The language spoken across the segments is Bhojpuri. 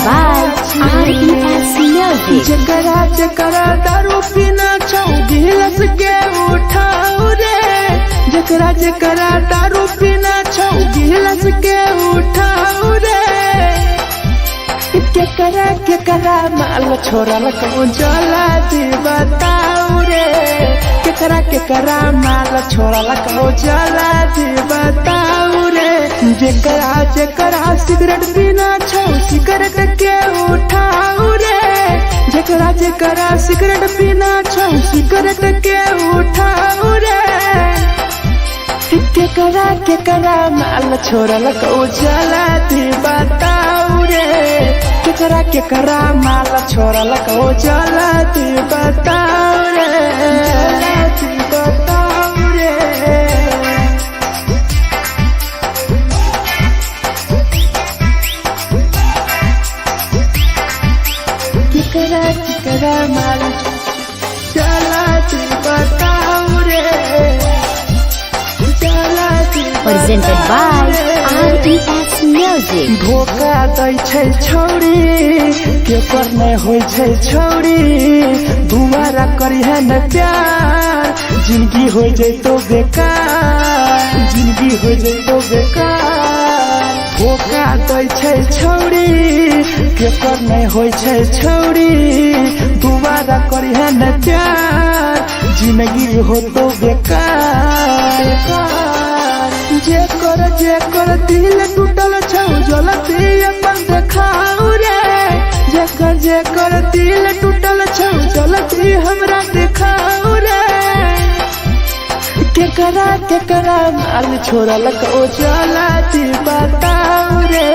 by RES Music. जकरा जकरा दारू पीना छौ गिलास के उठाओ रे, जकरा जकरा दारू पीना छौ गिलास के उठाओ रे। केकरा माल छोड़ल कहूँ जला दी बताओ रे, केकरा माल छोड़ल कहूँ जला दी बताओ रे। जकरा जकरा सिगरेट पीना छौ सिगरेट के उठाओ रे, जकरा जकरा सिगरेट पीना छौ सिगरेट के उठाओ रे। केकरा माल छोड़ल कहूँ जला दी बताओ रे, केकरा माल छोड़ल कहूँ जला दी बताओ रे, जला दी बताओ रे। केकरा माल जला दी बताओ रे, जला दी Presented by RES Music. धोखा दै छै छौरी केकर नहीं होइ छै छौरी, दुबारा करिहे न प्यार जिंदगी हो जैतो बेकार, जिंदगी हो जैतो बेकार। धोखा दै छै छौरी केकर नहीं होइ छै छौरी, दुबारा करिहे न प्यार जिंदगी हो तो बेकार। जेकर दिल टूटल छौ जलती अपन देखाओ रे, जेकर दिल टूटल छौ जलती हमरा देखाओ रे। केकरा माल छोड़ल कहूँ जला दी बताओ रे,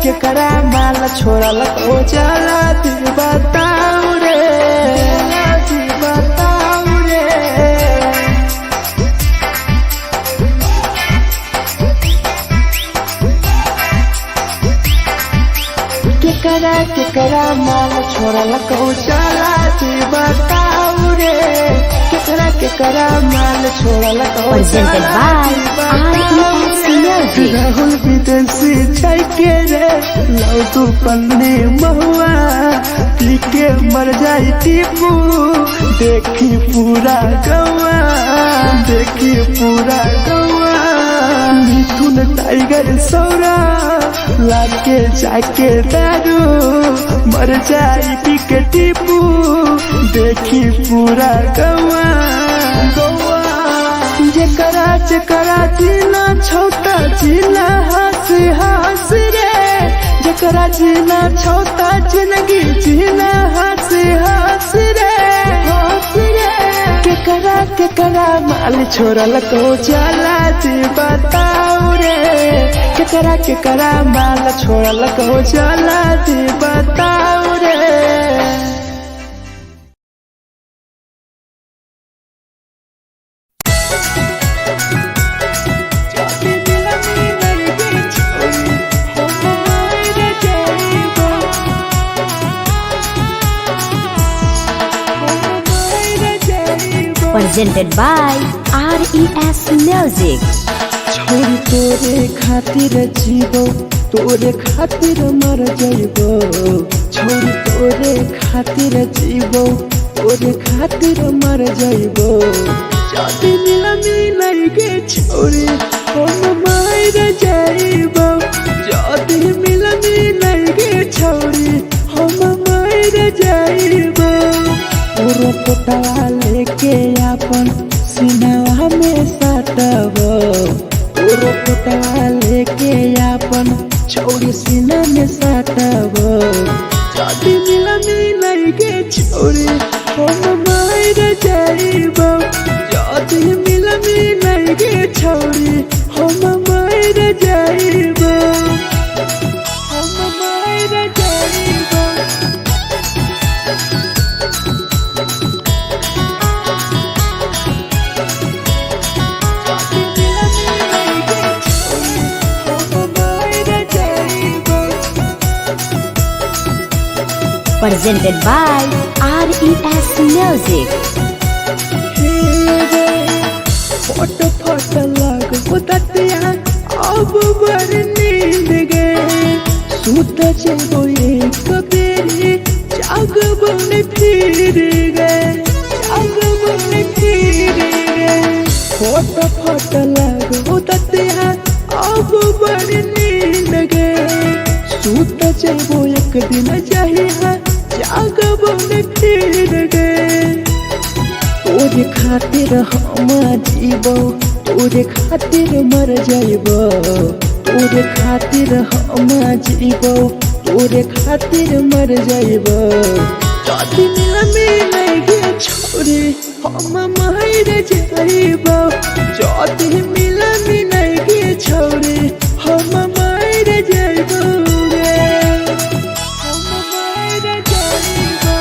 केकरा माल छोड़ल कहूँ जला दी बताओ रे, जला दी बताओ रे। केकरा माल छोड़ल कहूँ जला दी बताओ रे, केकरा माल छोड़ल कहूँ Presented by RES Music. Rahul विदेशी छै के रे लौ तू पन्नी महुआ, पी के मर जाई टीपू देखी पूरा गौआ, देखी पूरा गौआ। मिथुन टाइगर सौरा लाके जाके दारू मर जाई पी के टीपू देखी पूरा गौआ, गौआ। जकरा जीना छोटा जीना हंस हंस रे, जकरा जीना छोटा जिंदगी जीना हंस हंस रे, हंस रे। केकरा माल छोड़ल कहूँ जला दी बताओ रे, केकरा माल छोड़ल कहूँ जला दी बताओ रे। Presented by RES Music. छोरी तोरे खातिर जीवो तोरे खातिर मर जाइबो, छोरी तोरे खातिर जीवो तोरे खातिर मर जाइबो। जाति मिलनी नहीं गे छोरी हम मर जाइबो, जाति मिलनी नहीं गे छोरी हम मर जाइबो। पूरा पोटवा लेके अपन सिनवा में सटबो, पूरा पोटवा लेके अपन छौरी सीना में सटबो। जाति मिलनी नहीं गे छौरी हम मर जाइबो, जाति मिलनी नहीं गे छौरी हम मर जाइबो, हम मर जाइबो। Presented by RES Music. फोट लग अब बर नींद गे सूत जेबो एक बेरी जाग बन फिर गए, जाग बन फिर गए। फोट फोट लगो ततिया अब बड़ नींद गए। सूत जेबो एक दिन जहिया जाग बन फिर गए। तोरे खातिर हम जीबो, तोरे खातिर मर जाइबो, तोरे खातिर हम जीबो, तोरे खातिर मर जाइबो। जदि मिलगे छोरी हम मर जाइबो, जदि मिलगे छोरी हम मर जाइबो गे, हम मर जाइबो।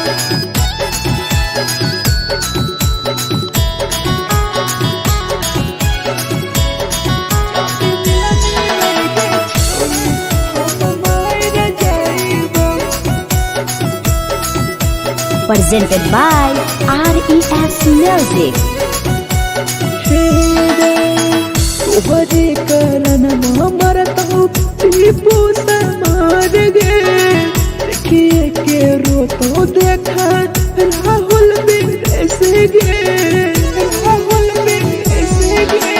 Presented by RES Music. तोहरे कारण मरत हूँ टीपू समार गे। देखिए के रोतो देखा राहुल विदेश गे, राहुल विदेश गे।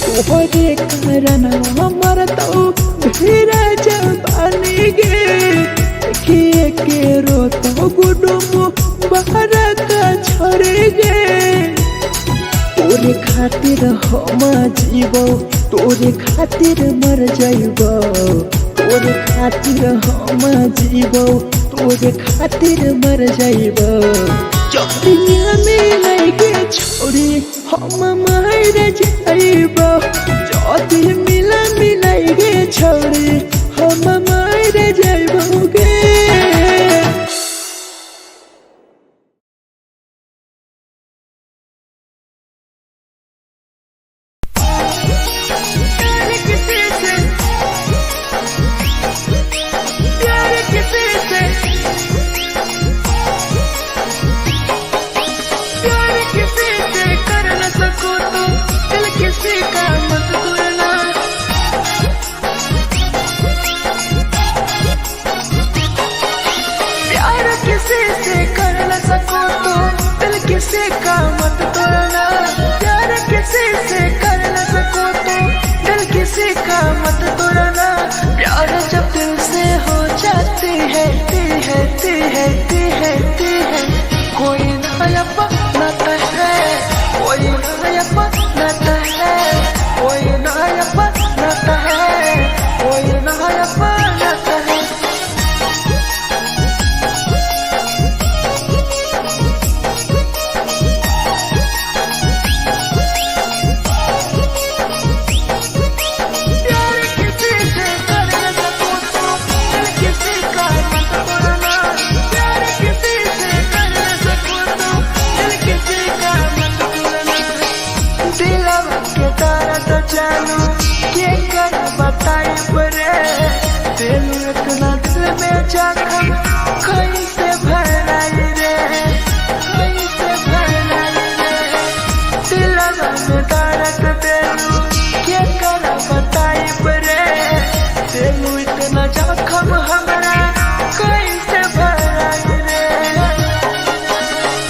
तोहरे कारण मरत हूँ भीरा जवानी गे। देखिए के रोतो गुडुमो बाहर का छोड़े गे। तोरे खातिर हम जीबो, तोरे खातिर मर जाइबो, तोरे खातिर हम जीबो, तोरे खातिर मर जाइबो। जदि मिलगे छोरी हम मर जाइबो, जदि मिलगे छोरी हम मर जाइबो गे। किसी का मत तोड़ना, प्यार किसी से कर न सको तो दिल किसी का मत तोड़ना। प्यार जब दिल से हो जाती है ती है ती है ती है ती है। कोई नया बनाता है, कोई नया बनाता है, कोई नया बनाता है, कोई नया बनाता है। जानू के कर बताई परे, तेनू इतना दिल में जख्म कैसे भराई रे, कैसे भराई रे। दिलवा में दर्द तेनू के कर बताई परे, तेनू इतना जख्म हमरा कैसे भराई रे।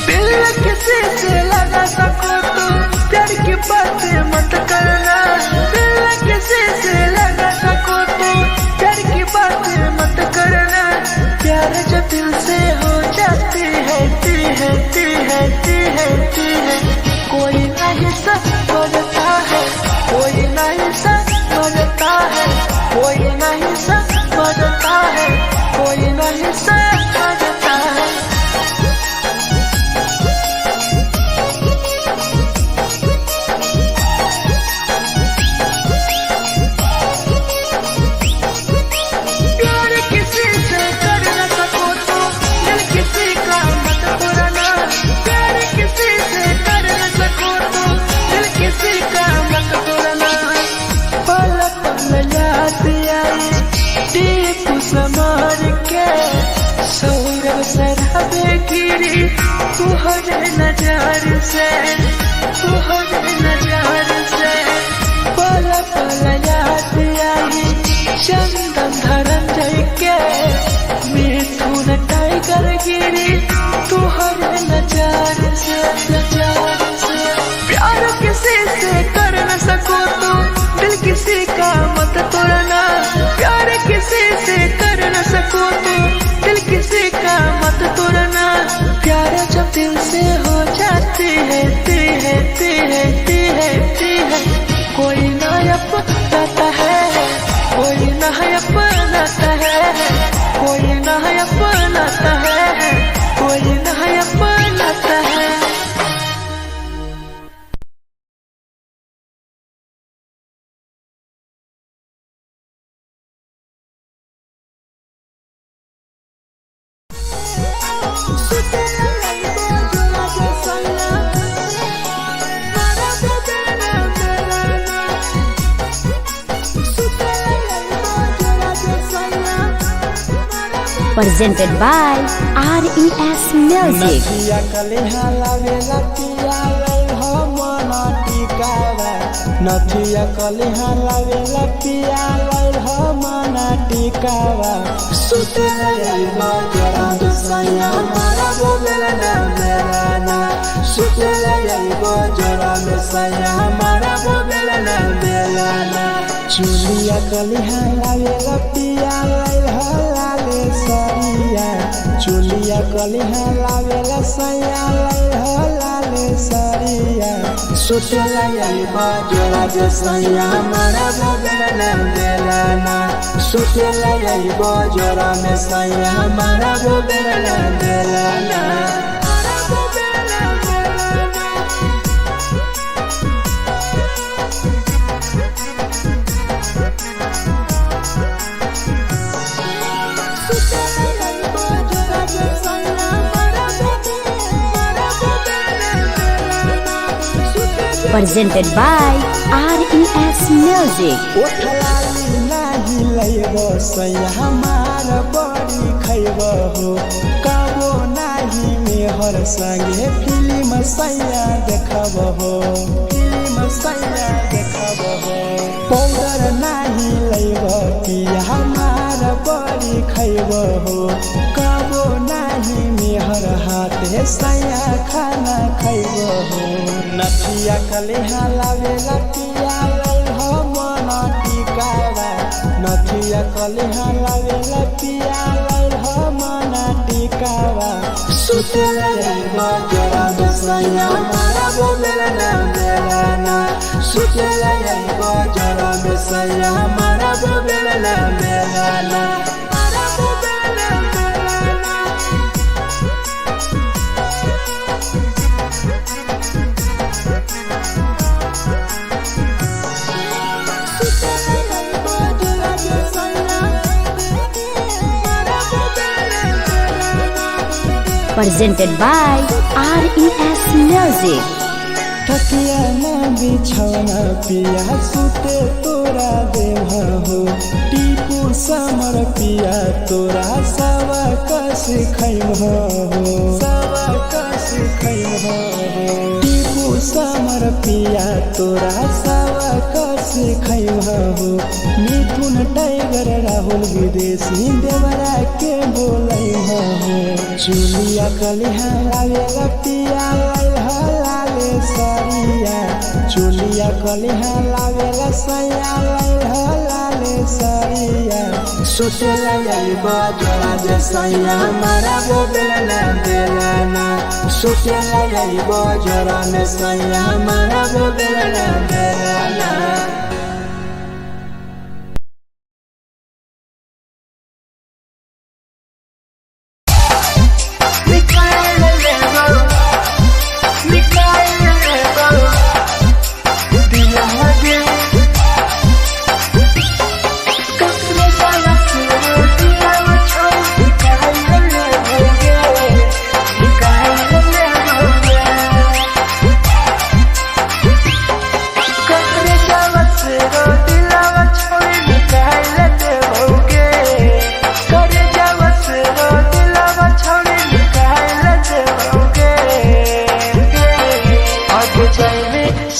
दिल किसी से लगा सको तो प्यार की बातें मत करना, किसी से लगा सको तो प्यार की बातें मत करना। प्यार जब दिल से हो जाती है ती है ती है ती है ती है। कोई नहीं समझता है, कोई नहीं समझता है, कोई नहीं समझता है, कोई नहीं समझता है। समार के सौरव सरहबे गिरी तुहरे नजार से, तुहरे नजार से। पल पल याद आई चंदन धरम जय किसी से कर न सको तो दिल किसी का मत तोड़ना। प्यार किसी से कर न सको तो दिल किसी का मत तोड़ना। प्यार जब दिल से हो जाती है कोई ना अपनाता है, कोई ना अपनाता है, कोई ना अपनाता है, कोई ना अपनाता है। Presented by RES Music. नथिया कलिहा लावेला पिया लई हो मन टिकावा। नथिया कलिहा लावेला पिया लई हो मन टिकावा। सुते लई बजरा सैया मारा बोलेला ना मेरा ना। सुते लई बजरा में सैया मारा बोलेला ना मेरा ना। चुलिया कलिहा लावेला पिया लई हो लाले सरिया। चुलिया कलिहा लावेला सैया लई हो लाले सरिया। सुतेला यही बजरा जे सैया मारा बोलेला ना मेरा ना। सुतेला यही बजरा में सैया मारा बोलेला ना मेरा ना। Presented by RES Music. ओठलाली नाही लैबो सैया हमार बड़ी खैबो हो। कबो नाही मेहर संगे फिल्म सैया देखबो हो। फिल्म सैया देखबो हो। पाउडर नाही लैबो पिया हमार बड़ी खैबो हो। कबो नाही मेहर हाथे सैया खाना खैबो हो। नथिया कलिहा लावेला पिया लई हो मन टिकावा। नथिया कलिहा लावेला पिया लई हो मन टिकावा। सुतेला यही बजरा में सैया मारा बोलेला ना मेरा ना। सुतेला यही बजरा में सैया मारा बोलेला ना मेरा ना। Presented by RES Music. तकिया ना बिछौना पिया सुते तोरा देवा हो। टीपू समर पिया तोरा सवा कस खैम हो। सवा कस खैम हो। टीपू समर पिया तोरा सवा कस खैम हो। मिथुन टाइगर राहुल विदेशी देवरा के बोलै हो। चुलिया कलिहा लावेला पिया लई हो लाले सरिया। चुलिया कलिहा लावेला सैया लई हो लाले सरिया। सुतेला यही बजरा जे सैया मारा बोलेला ना मेरा ना। सुतेला यही बजरा में सैया मारा बोलेला ना मेरा ना।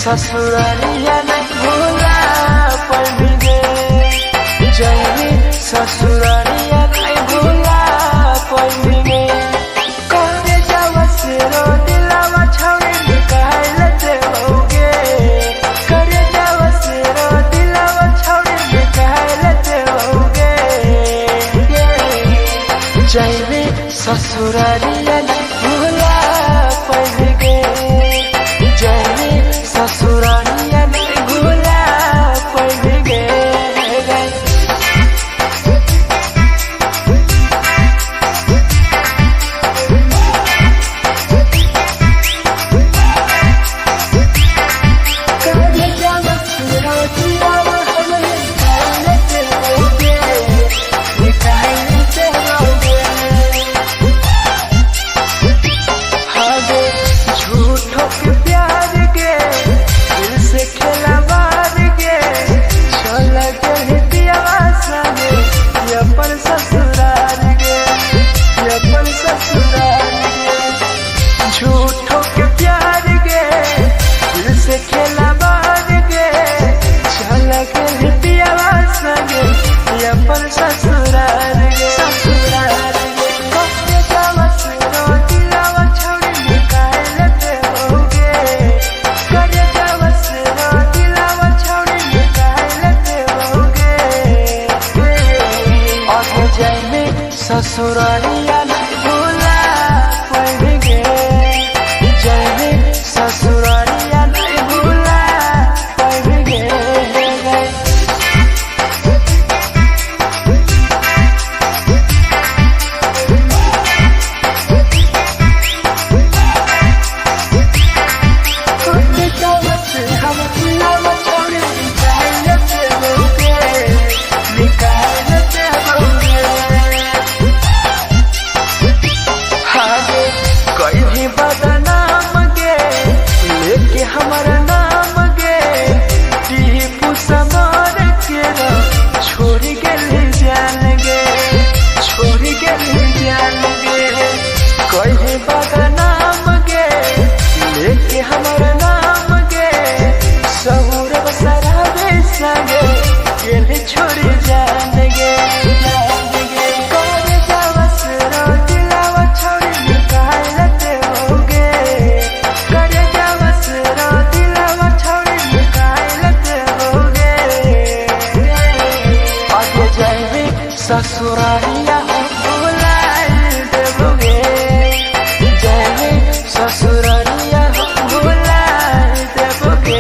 ससुरालिया नहीं भूला पड़ेंगे। जैनी ससुरालिया नहीं भूला पड़ेंगे। कौन जावा से रो दिलावा छावे निकाल देओगे। ससुरालिया नहीं भूला पाएंगे, जाएंगे ससुरालिया नहीं भूला पाएंगे। हमारा नाम गे टीपू समर के छोड़ गए जान गे, छोड़ गए जान गे, कहीं बदनाम गे लेके हमारा नाम गे, सहुर सराबे संगे गेले छोड़ जान गे। ससुरालिया भूला देबोगे, जाएंगे ससुरालिया भूला देबोगे।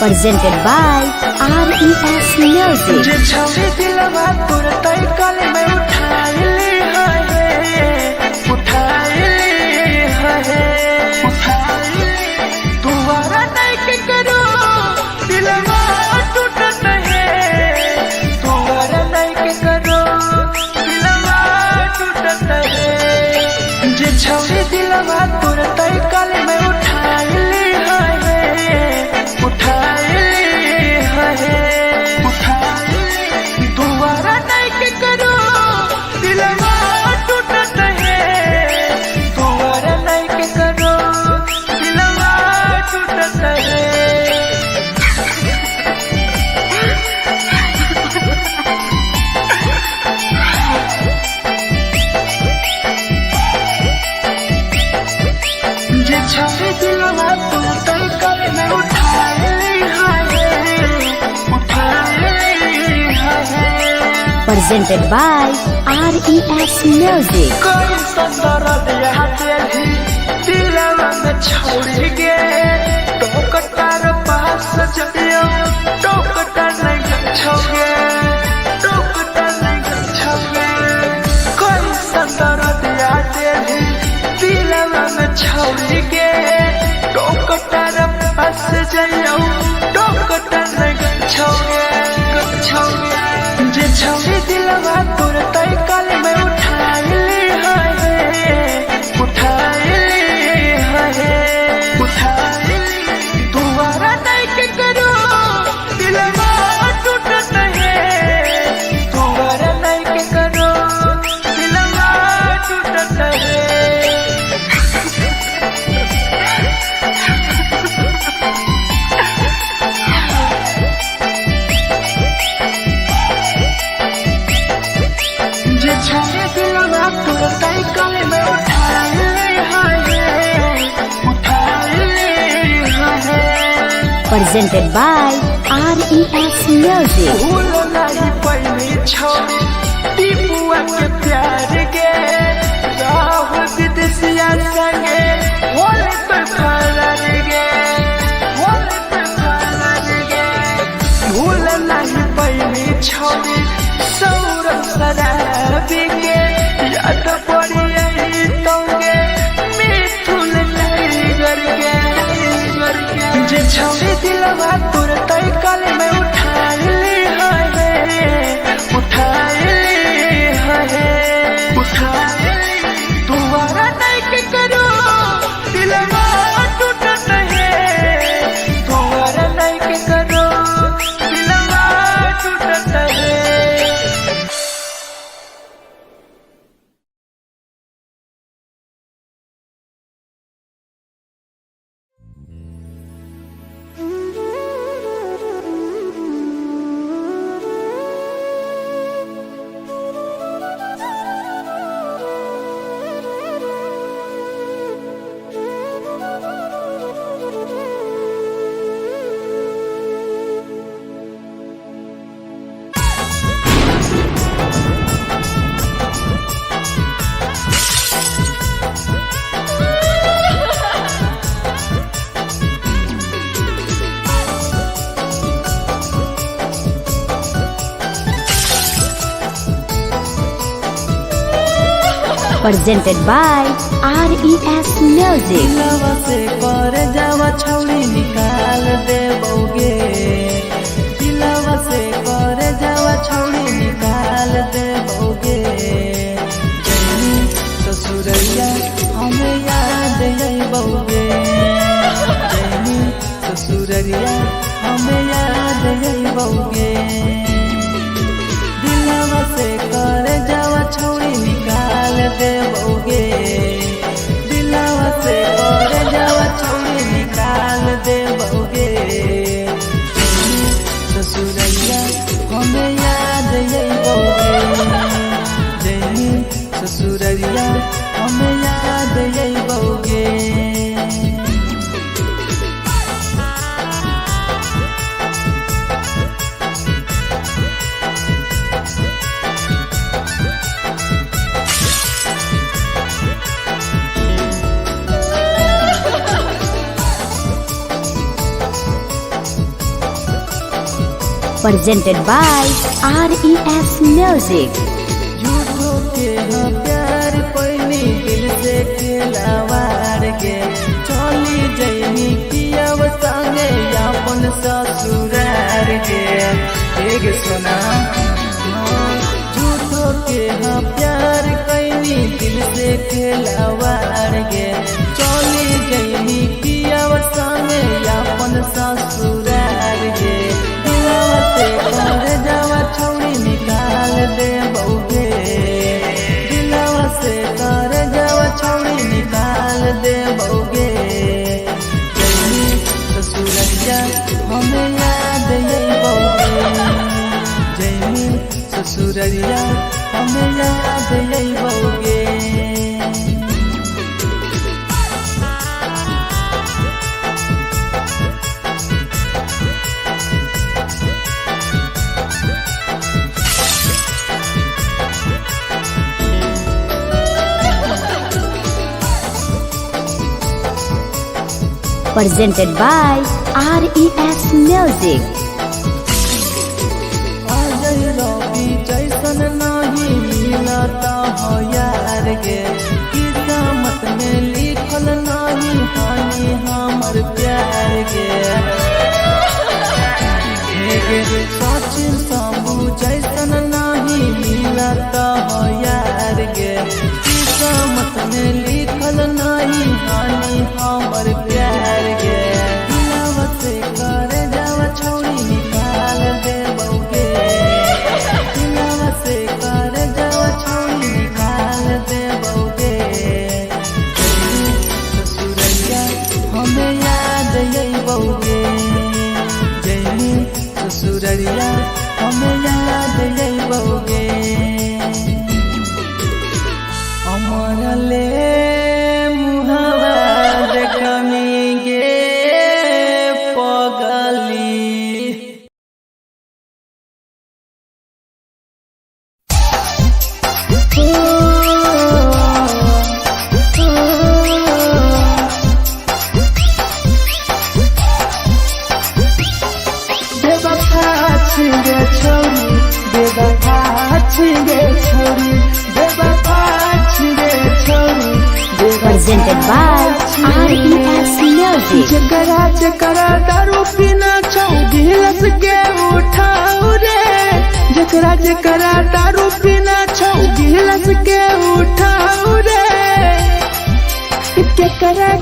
presented by RES Music. जे छवि दिलवा तुरते कल में उठाइली है तुम्हारा नहीं के करो दिलवा टूटत है तुम्हारा नहीं के करो दिलवा टूटत है जे छवि दिलवा तुरते कल में उठाइली है दोबारा नहीं के करो दिलवा टूटत है दोबारा नहीं के करो दिलवा टूटत है जे छवि दिलवा तुरते कल में उठाइली Presented by RES Music. कोई संदर दिया तेरी दिलवा में छोड़ के टोकटार पास चलियो टोकटार नहीं छोगे टोकटार नहीं छोगे कोई संदर दिया तेरी दिलवा में छोड़ के टोकटार पास चलियो टोकटार नहीं छोगे जे छवि दिलवा तुरते कल में उठाइली है दोबारा नहीं के करो दिलवा टूटत है दोबारा नहीं के करो दिलवा टूटत है जे छवि दिलवा तुरते कल में उठाइली है Presented by RES Music. भूल नहीं पहली छवि टीपुआ के प्यार के राहुल विदेशिया संगे होले पे फरार गे भूल नहीं पहली छवि सौरभ शराबी के याद पड़ी यही तोगे मिथुन टाइगर के जे छवि दिलवा तुरते कल में उठाइली है दोबारा नहीं के करो दिलवा टूटत है दोबारा नहीं के करो दिलवा टूटत है Presented by RES Music. दिलवा से कर जावा छौड़ी निकाल देबोगे दिलवा से कर जावा छौड़ी निकाल देबोगे जैनी ससुरैया हमें याद अइबोगे जैनी ससुरैया हमें याद अइबोगे दिलवा से कर जावा छौड़ी निकाल देबोगे दिलवा से कर जावा छौड़ी निकाल देबोगे ससुरैया हमें याद अइबोगे जैनी ससुरैया हमें याद अइबोगे presented by RES Music. झूठो के हाँ प्यार पैनी दिल से खिलावार के चली जैनी किया संगे अपन ससुरार के एक सुना झूठो के हाँ प्यार कैनी दिल से खिलावार के चली जैनी किया संगे अपन ससुरार के कर जावा छौड़ी निकाल दे बउगे दिलवा से कर जावा छौड़ी निकाल दे बउगे जैनी ससुरैया हमें याद यही बउगे जैनी ससुरैया हमें याद यही बउगे Presented by RES Music. रवि जैसन नहीं मिलता हो यार गे किस्मत में लिखल नहीं हानि हमर प्यार गे सचिन शंभू जैसन नहीं मिलता हो यार गे किस्मत में लिखल नहीं हानि हमर प्यार गे दिलवा से कर जावा छौड़ी निकाल दे बउगे दिलवा से कर जावा छौड़ी निकाल दे बउगे ससुरैया हमें याद यही बउगे जैनी ससुरैया हमें याद यही बउगे अमर ले मुहावा देखमी गे पगली बेवफा छिगे छोरी बेवफा छिगे छोरी बेवफा छिगे छोरी Presented by RES Music. जकरा जकरा दारू पीना छौ गिलास के उठाओ रे जकरा जकरा दारू पीना छौ गिलास के उठाओ रे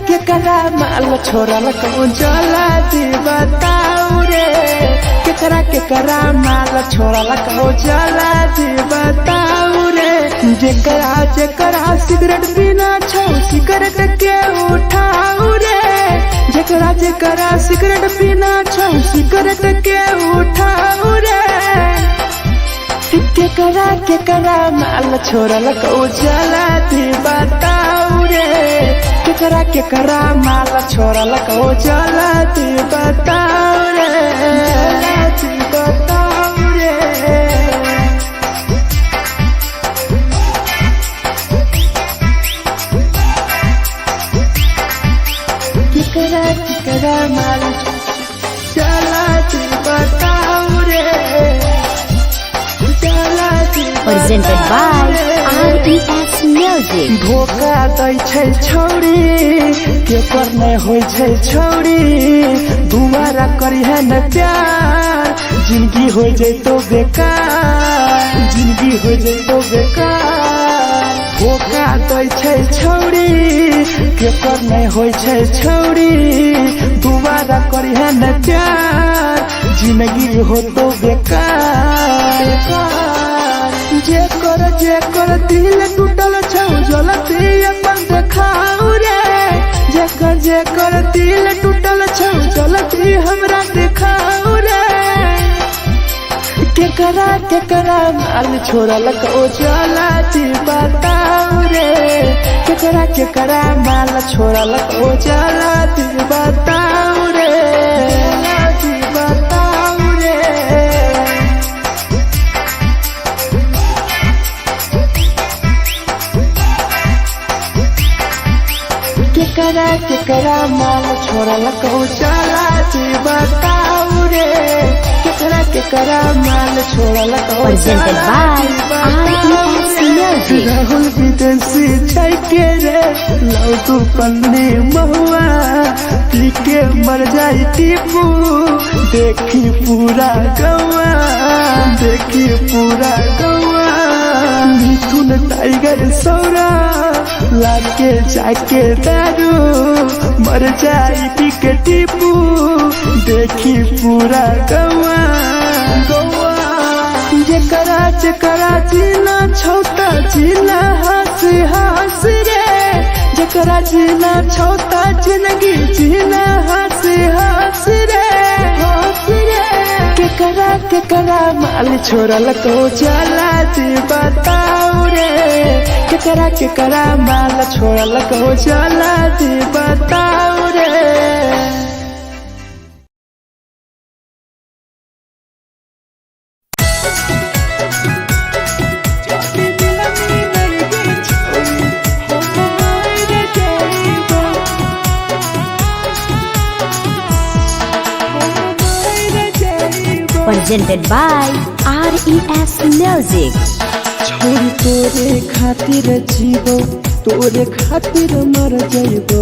केकरा माल छोड़ल कहूँ जला दी बताओ रे केकरा माल छोड़ल कहूँ जला दी बताओ रे जकरा जकरा सिगरेट पीना छौ सिगरेट के उठाओ रे जकरा जकरा सिगरेट पीना छौ सिगरेट के उठाओ रे केकरा माल छोड़ल कहूँ जला दी बताओ रे केकरा माल छोड़ल कहूँ जला दी बताओ रे जला दी बताओ रे केकरा माल चला दी बताओ रे चला दी Presented by RES Music. धोखा दै छै छौड़ी केकर नहीं होइ छै छौड़ी दुबारा करी है न प्यार जिंदगी हो जैतो बेकार जिंदगी हो जैतो बेकार धोखा दै छै छौड़ी केकर नहीं होइ छै छौड़ी दुबारा करी है न प्यार जिंदगी हो तो बेकार जेकर दिल टूटल छौ जलती अपन देखाओ रे जेकर दिल टूटल छौ जलती हमरा देखाओ रे केकरा माल छोड़ल कहूँ जला दी बताओ रे केकरा माल छोड़ल कहूँ जला दी बताओ रे जला दी बताओ रे केकरा माल छोड़ल कहूँ चला जी बताऊ रे। केकरा केकरा माल छोड़ल को Presented by RES Music. Rahul विदेशी छैके रे लौटू पन्नी महुआ पी के मर जाई टीपू देखी पूरा गौआ देखी पूरा गौआ मिथुन टाइगर सौरा लाके जाके दारू मर जाई पी के टीपू देखी पूरा गौआ गौआ जेकरा जेकरा जीना छोटा जीना हंस हंस रे जेकरा जीना छोटा जिंदगी जीना हंस हंस रे हंस रे केकरा केकरा माल छोड़ल को चला जी बताओ रे केकरा केकरा माल छोड़ल को चला जी बताओ रे। Presented by RES Music. छोरी तोरे खातिर जीवो तोरे खातिर मर जाइबो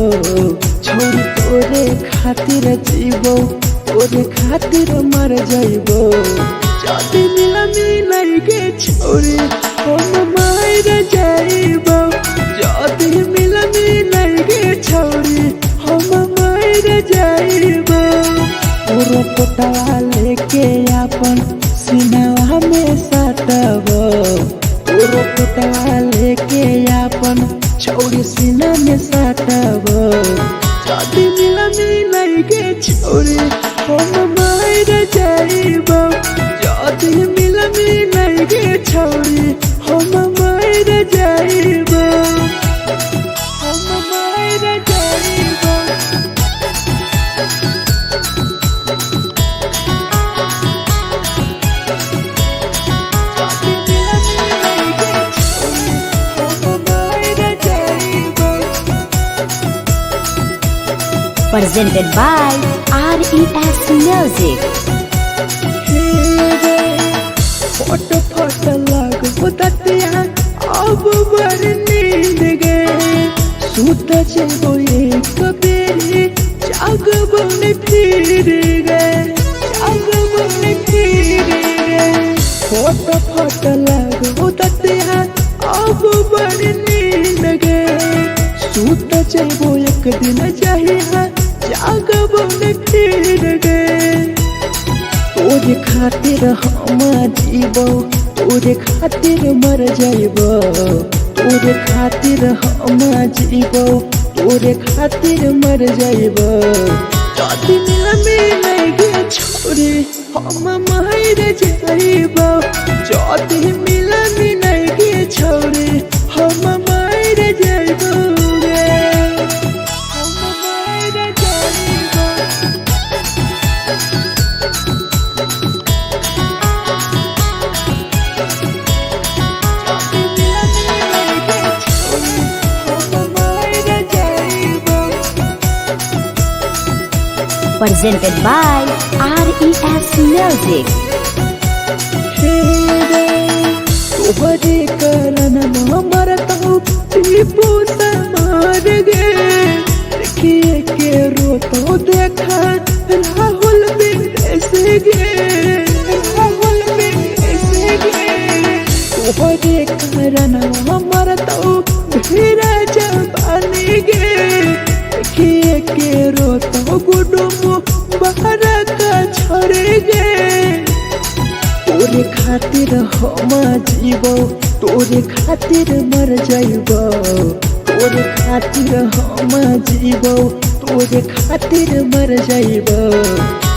छोरी तोरे खातिर जीवो तोरे खातिर मर जाइबो जदी मिलनी लगे छोरी हम मर जाइबो जदी मिलनी लगे छोरी हम मर जाइबो पूरा पोटवा लेके अपन सीनावा में साटबो पूरा पोटवा लेके अपन छोरी सीना में साटबो जदी मिलनी लगे छोरी हम मर जाइबो जदी मिलनी लगे छोरी हम मर जाइबो हम मर जाइबो। Presented by RES Music. फोट फोट लगो ततिया अब बड़ नींद गए सूत जेबो एक बेरी जागबो ने फिर गए जागबो ने फिर गए फोट फोट लगो ततिया अब बड़ नींद गए सूत जेबो एक दिन चाहिए जागबो ने फिर गए तोरे खातिर हम जीवो तोरे खातिर मर जाइबो तोरे खातिर हम जीवो तोरे खातिर मर जाइबो जदी मिलनी लगे छोरी हम मर जाइबो जदी मिलनी लगे छोरी हम मर जाइबो रे हम मर जाइबो। Presented by RES Music. तोहरे कारण मरता टीपू समार गे देखिए के रोतो देखा राहुल विदेश गे राहुल विदेश गे तोहरे कारण मरता धीरे जवानी गे देखिए के रोतो गुडुम बाहर का छोड़ गे तोरे खातिर हम जीवो तोरे खातिर मर जाइबो तोरे खातिर हम जीवो तोरे खातिर मर जाइबो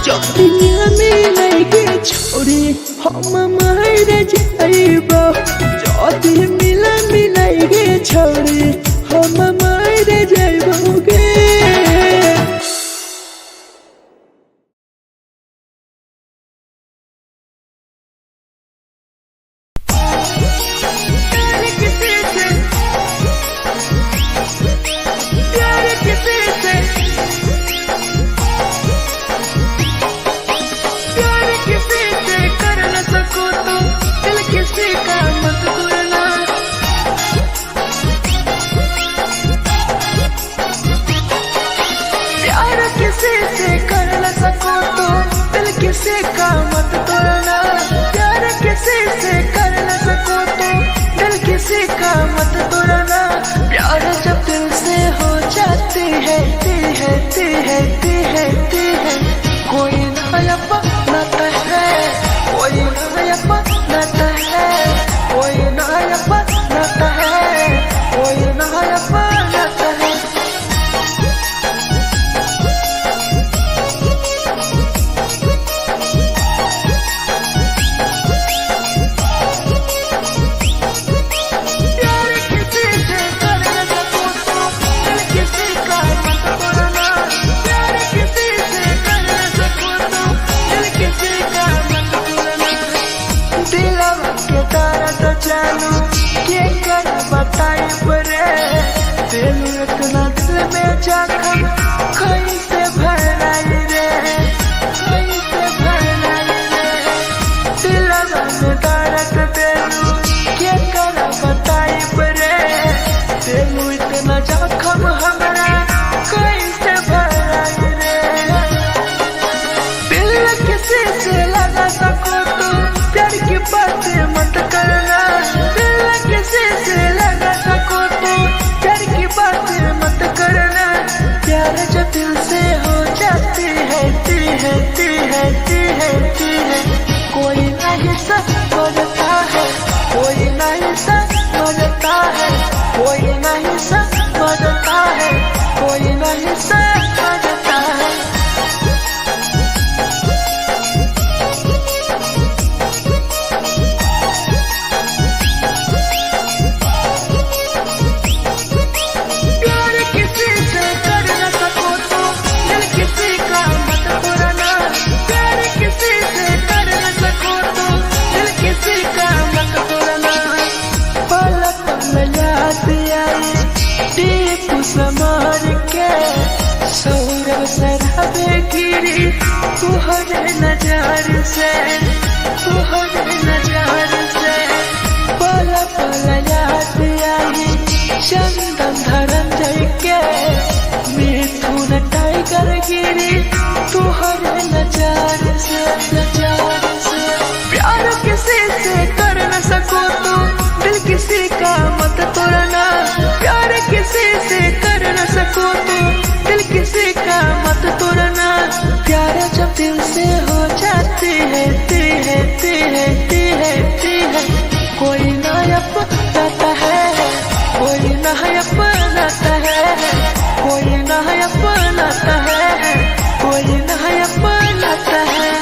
जदी में लगे छोरी हम मर जाइबो जदी मिलनी लगे छोरी हम मर जाइबो गे। से कर न सको तो दिल किसी का मत तोड़ना। प्यार जब दिल से हो जाती है कोई नया बनाता है, कोई नया बनाता है, कोई नया बनाता है, कोई नया बनाता है। जानू के कर बताई परे दिल इतना दिल में जखम कैसे भराई रे, कैसे भराई रे। दिलवा में दर्द दिलू के कर बताई परे दिल इतना जखम हमरा कैसे भराई रे। दिल किसी से लगा सको तो प्यार की बातें मत करना। दिल किसी से लगा सको तो प्यार की बातें मत करना। प्यार जो दिल से हो जाती है कोई नहीं समझता है, कोई नहीं समझता है, कोई नहीं समझता है, कोई नहीं समझता है। समर के सौरभ सराबे गिरी तुहरे नजर से, तुहरे नजर से। पल पल याद आई चंदन धरंजय के मिथुन टाइगर गिरी तुहरे नजर से, नजर से। प्यार किसी से कर न सको तो दिल किसी का मत तोड़ना। प्यार किसी से कर न सको तो दिल किसी का मत तोड़ना। प्यार जब दिल से हो जाती है कोई नया बनाता है, कोई नया बनाता है, कोई नया बनाता है, कोई नया बनाता है।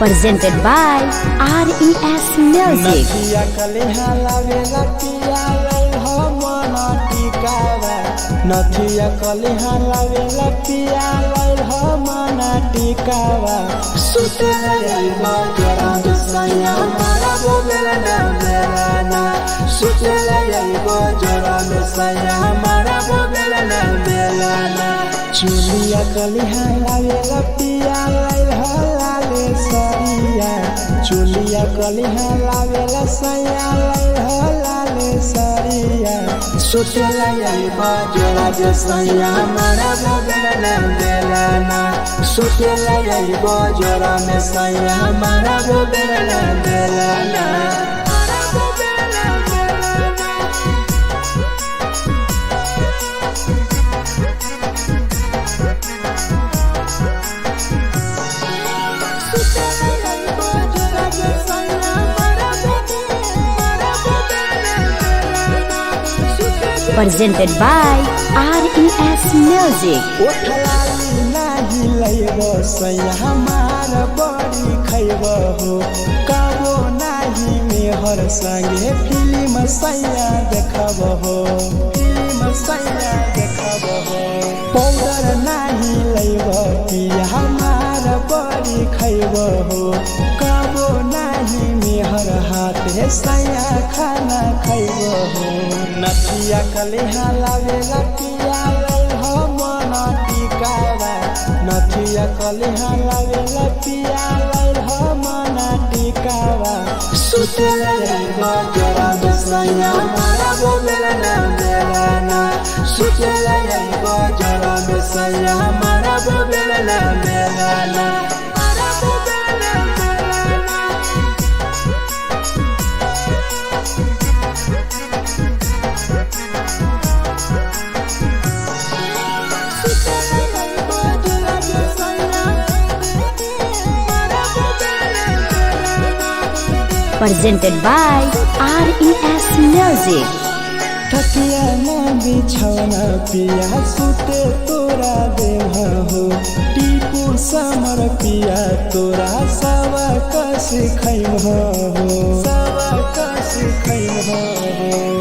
Presented by RES Music. नथिया कलिहा लावेला पिया लई हो मना टिकावा। नथिया कलिहा लावेला पिया लई हो मना टिकावा। सुते लईबा जरा सैया मारा बोलेला ना बेलाना। सुते लईबा जरा सैया मारा बोलेला ना बेलाना। चुलिया कलिहा लावेला पिया लई हो लाले सरिया। चुलिया कलिहा लावेला सैया लई हो लाले सरिया। सुते लईबा जरा सैया मारा बोलेला ना बेलाना। सुते लईबा जरा सैया मारा बोलेला ना बेलाना। Presented by RES Music. ओठलाली नाही लैबो सैया हमार बड़ी खैबो हो। कबो नाही मेहर संगे फिल्म सैया देखबो हो, फिल्म सैया देखबो हो। पाउडर नाही लैबो पिया हमार बड़ी खैबो हो। कबो नाही मेहर हाथ सैया खाना खैबो हो। नथिया झुलिया कलिहा लावेला पिया हो मन टिकावा नथिया कलिहा लावेला पिया हो मन टिकावा सुतेला बजरा बसैया मारा बोलेला ना बेलाना सुतेला बजरा बसैया मारा बोलेला ना बेलाना Presented by RES Music. थकिया ना बिछौना पिया सुते तोरा देह हो टीपू समर पिया तोरा सवा कस खैम हो सवा कस खैम हो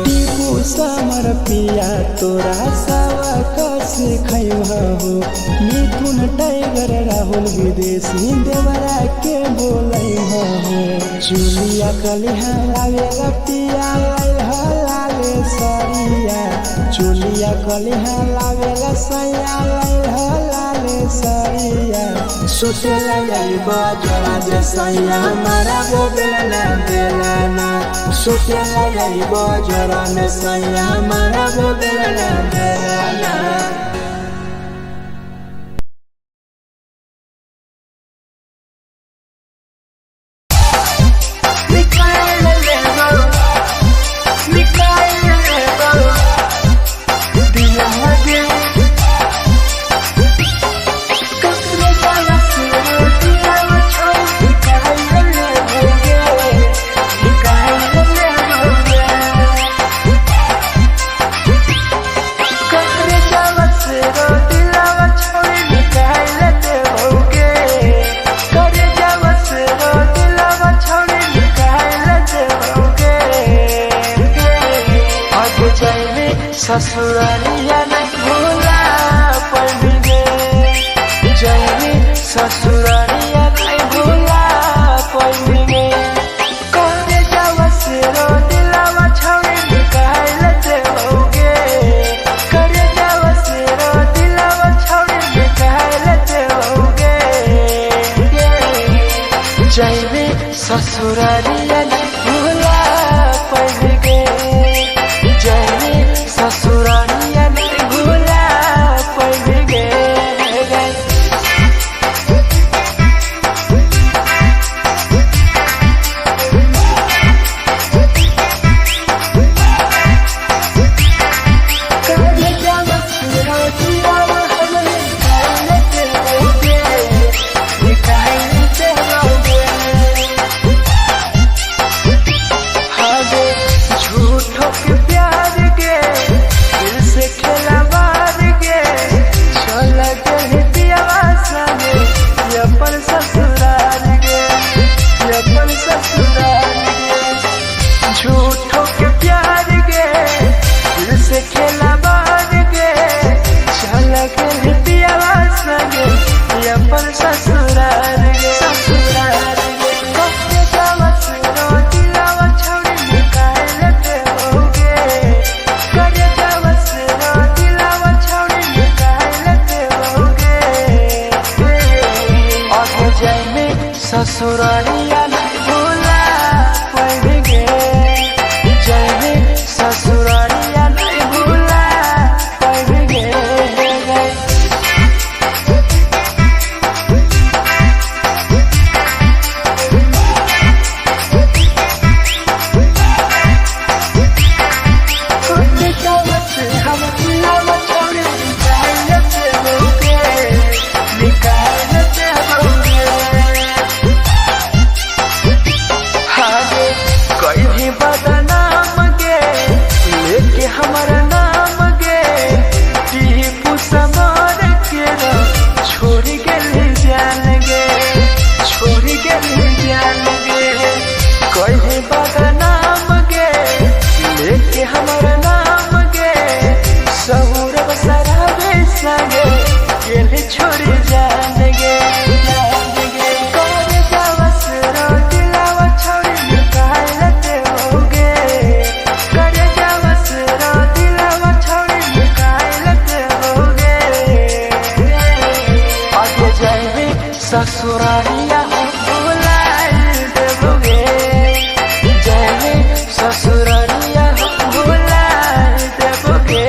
टीपू समर पिया तोरा सवा कस खैम हो मिथुन टाइगर राहुल विदेशी देवरा के बोलै हो चुलिया कलिहा लावेला पिया लाले सरिया चुलिया कलिहा लावेला सैया लाले सरिया सुतेला बजरा जे सैया मारा बोलेला बेलाना सुतेला बजरा में सैया मारा बोलेला बेलाना ससुरालिया नहीं भूला पड़ेंगे जैनी ससुरालिया नहीं भूला पड़ेंगे करे जावा से रो दिलावा छावे निकाल लेते होगे करे जावा से रो दिलावा छावे निकाल लेते होगे जैनी ससुरालिया नहीं भूला पड़ेंगे ससुरालिया नहीं भूला पड़ेंगे झूठों के प्यार के दिल से खेला मार के चला गए पियावा संगे अपन ससुराल के अपन ससुराल के झूठों के प्यार के दिल से खेला मार के चला गए पियावा संगे अपन ससुराल के ससुराल ससुरालिया नहीं भूला पड़ेंगे जैनी ससुरालिया नहीं भूला पड़ेंगे बदनाम गे लेके हमारा नाम गे टीपू समर के छोड़ गए जान गे छोड़ गए जान गे कहीं बदनाम गे लेके हमारा नाम गे सौरभ सराबे संगे के छोड़ जान गे दिला ससुरारिया भुलाए देबोगे जाने ससुरारिया भुलाए देबोगे।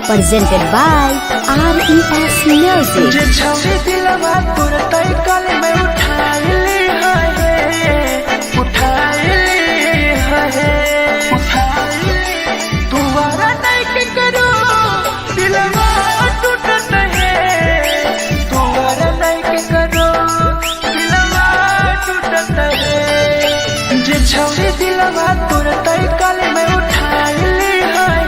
Presented by RES Music. छौरी दिलवा तोर तई कल में उठाइली है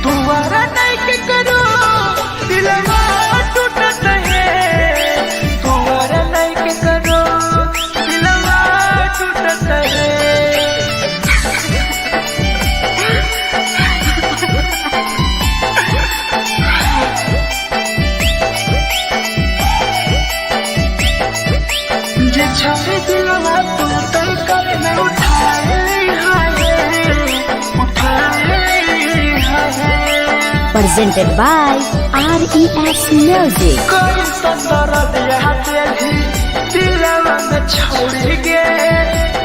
दुआरा नहीं के presented by RES Music. कोई संदर्द यहाँ तेरी दिलवा में छोड़ गे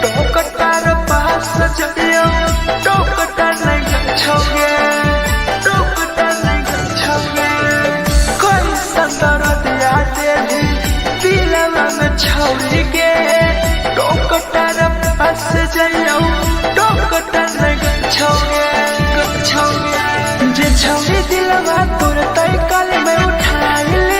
टोकटार पास जइयो टोकटार नहीं छोगे टोकटार नहीं छोगे कोई संदर्द यहाँ तेरी दिलवा में छोड़ गे टोकटार पास जइयो टोकटार नहीं छोगे छोगे जे छोड़ी दिलवा तोर तय कल में उठा ले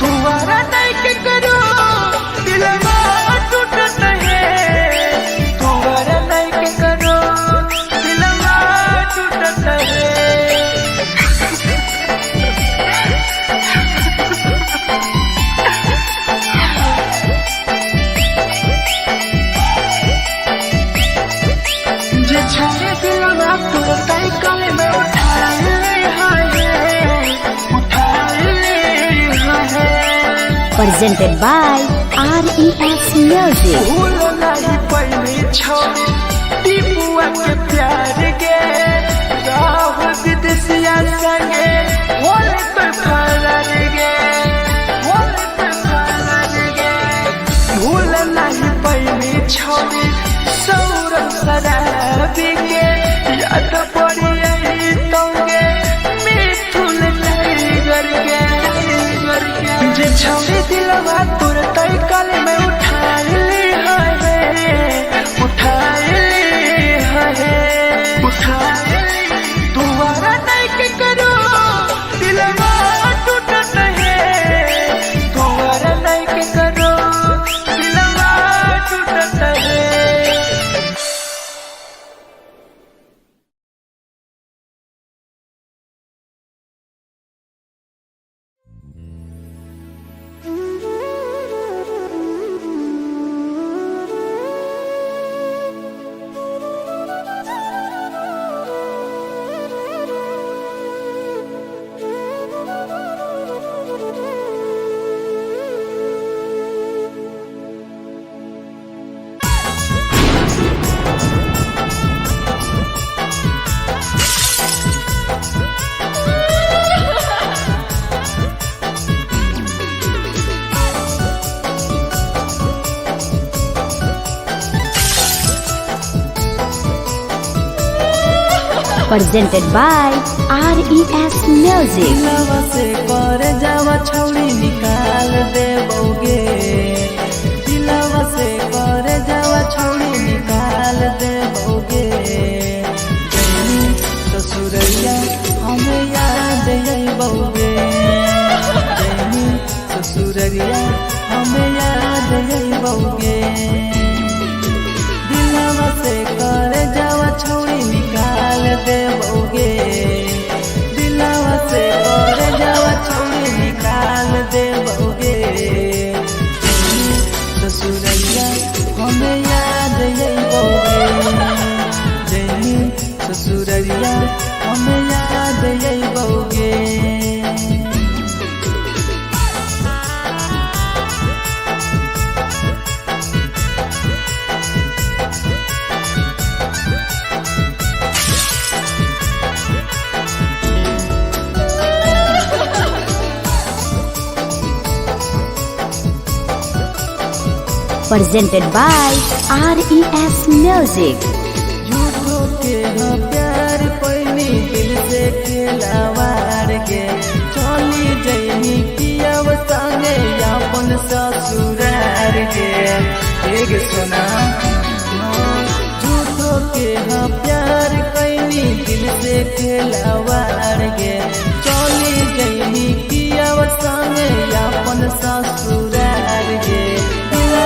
दोबारा नहीं के करो दिलवा टूटत है दोबारा नहीं के करो दिलवा टूटत है Presented by RES Music. भूल नहीं पहले छोड़ी टीपुआ के प्यार के राह विदेशिया संगे बोले तो फरार गे बोले तो फरार गे भूल नहीं पहले छोड़ी सौरभ शराबी के याद पड़ी यही तोगे मिथुन टाइगर के जे छोड़ी दिलवा तोर तय कल में उठा ले दोबारा नहीं के करो दिलवा टूटत है दोबारा नहीं के करो दिलवा टूटत है Presented by RES Music. दिलवा से कर जावा छौड़ी निकाल देबोगे दिलवा से कर जावा छौड़ी निकाल देबोगे जैनी ससुरैया हमें याद अइबोगे जैनी ससुरैया हमें याद अइबोगे दिलवा से कर जावा छौड़ी निकाल देबोगे दिलवा से कर जावा छौड़ी निकाल देबोगे ससुरैया हमें याद अइबोगे जैनी ससुरैया हमें याद अइबोगे Presented by RES Music. झूठो के हाँ प्यार पैनी दिल से खिलावार के चली जैनी पियाव संगे अपन ससुरार के एक सुना झूठो के हाँ प्यार कैनी दिल से खिलावार के चली जैनी पियाव संगे अपन ससुरार के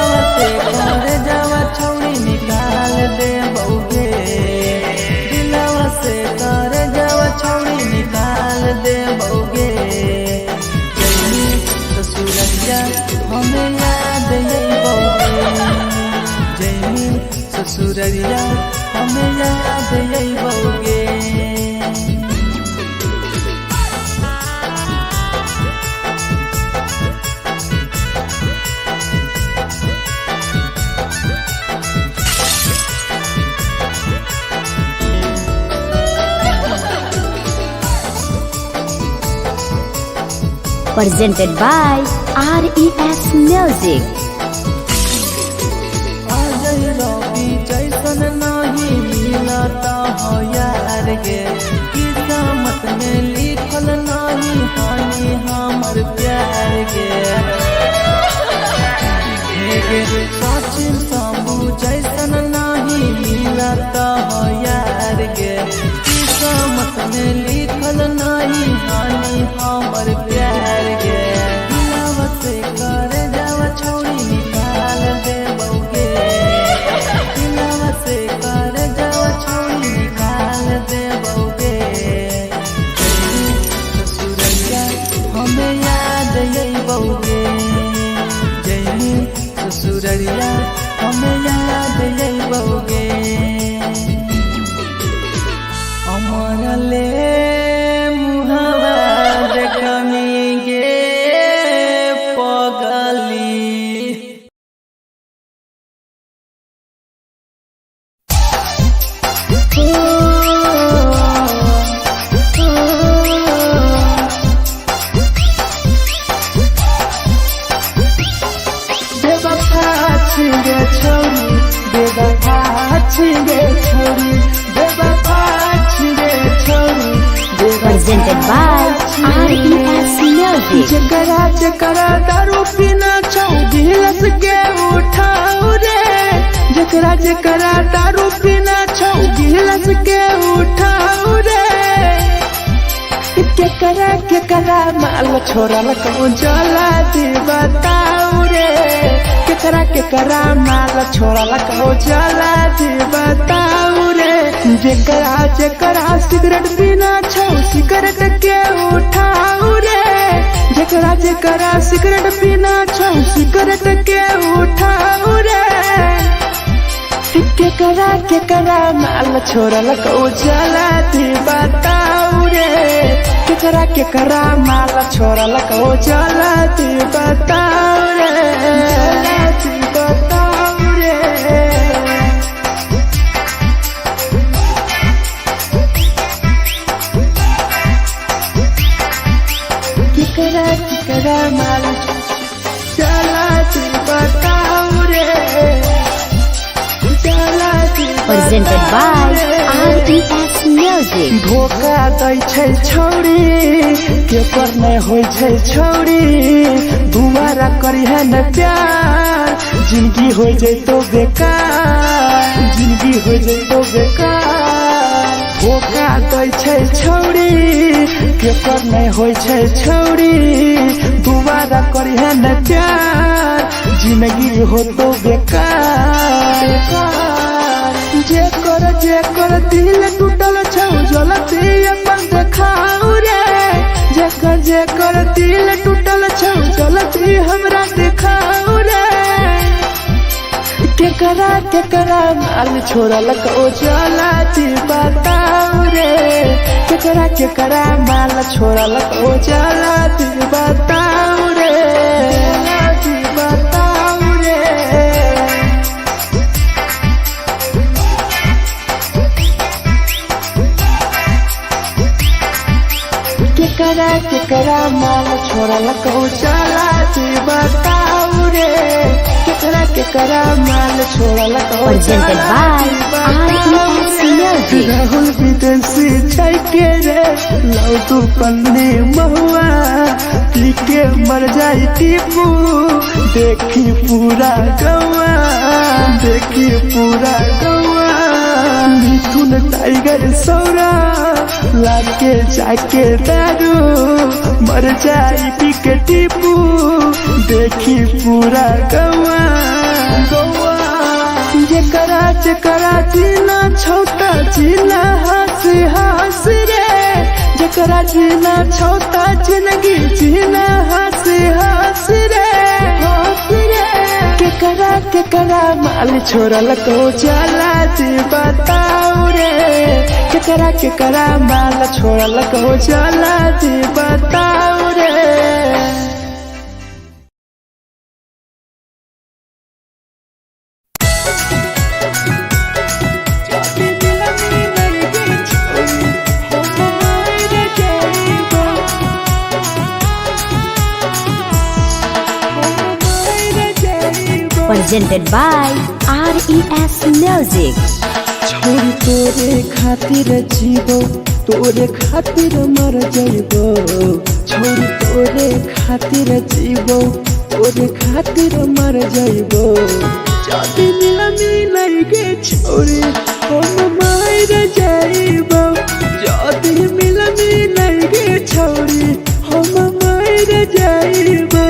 कर जावा छौड़ी निकाल देबोगे दिलवा से कर जावा छौड़ी निकाल देबोगे जैनी ससुरैया हमें याद अइबोगे जैनी ससुरैया हमें याद अइबोगे presented by RES Music. जैसन नहीं मिलता हो यार गे, किस्मत में लिखल नहीं हानि हमर प्यार गे। सचिन शंभू जैसन नहीं मिलता हो यार गे, किस्मत में लिखल नहीं हानि हमर प्यार गे। दिलवा से कर जाव छोड़ी निकाल दे बउगे, दिलवा से कर जाव छोड़ी निकाल दे बउगे। ससुरैया हमें याद यही बउगे, जैनी ससुरैया हमें याद यही बउगे। अमर ले मुहवा देखनी गे पगली। बेवफा छिगे छोरी, बेवफा छिगे छोरी, बेवफा छिगे छोरी, Presented by RES Music. जकरा जकरा दारू पीना छौ गिलास के उठाओ रे, जकरा जकरा दारू पीना छौ गिलास के उठाओ रे। केकरा माल छोड़ल को जला दी बताओ रे, केकरा माल छोड़ल को जला दी बताओ रे। जकरा जकरा सिगरेट पीना छौ सिगरेट के उठाओ रे, जकरा जकरा सिगरेट पीना छौ सिगरेट के उठाओ रे। केकरा माल छोड़ल को जला दी बताओ रे, केकरा माल छोड़ल को जला दी बताओ रे, जला दी बताओ रे। केकरा माल जला दी बताओ रे, जला दी Presented by RES Music. धोखा दै छै छौरी, केकर नहीं होइ छै छौरी, दुबारा करी है न प्यार, जिंदगी हो जाए तो बेकार, जिंदगी हो जाए तो बेकार। धोखा दै छै छौरी, केकर नहीं होइ छै छौरी, दुबारा करी है न प्यार, जिंदगी हो तो बेकार। जेकर दिल टूटल छौ जलती अपन देखाओ रे, जेकर दिल टूटल छौ जलती हमरा देखाओ रे। केकरा माल छोड़ल को जला दी बताओ रे, केकरा माल छोड़ल को जला दी बताओ रे, जला दी बताओ रे। केकरा माल छोड़ल को जला दी बताओ रे, केकरा माल छोड़ल को Presented by RES Music. Rahul विदेशी छै के रे, लौ तू पन्नी महुआ पी के मर जाई टीपू, देखी पूरा गौआ, देखी पूरा गौआ। मिथुन टाइगर सौरा लाके जाके दारू, मर जाई पी के टीपू, देखी पूरा गौआ गौआ। जकरा जीना छोटा जीना हंस हंस रे, जकरा जीना छोटा जिंदगी जीना हंस हंस रे, हंस रे। केकरा माल छोड़ल को जला दी बताओ रे, केकरा माल छोड़ल को जला दी बताओ रे। presented by RES Music. छोरी तोरे खातिर जीवो तोरे खातिर मर जाइबो छोरी तोरे खातिर जीवो तोरे खातिर मर जाइबो जाति मिलमी नहीं के छोरी हम मार जाइबो जाति मिलमी नहीं के छोरी हम मार जाइबो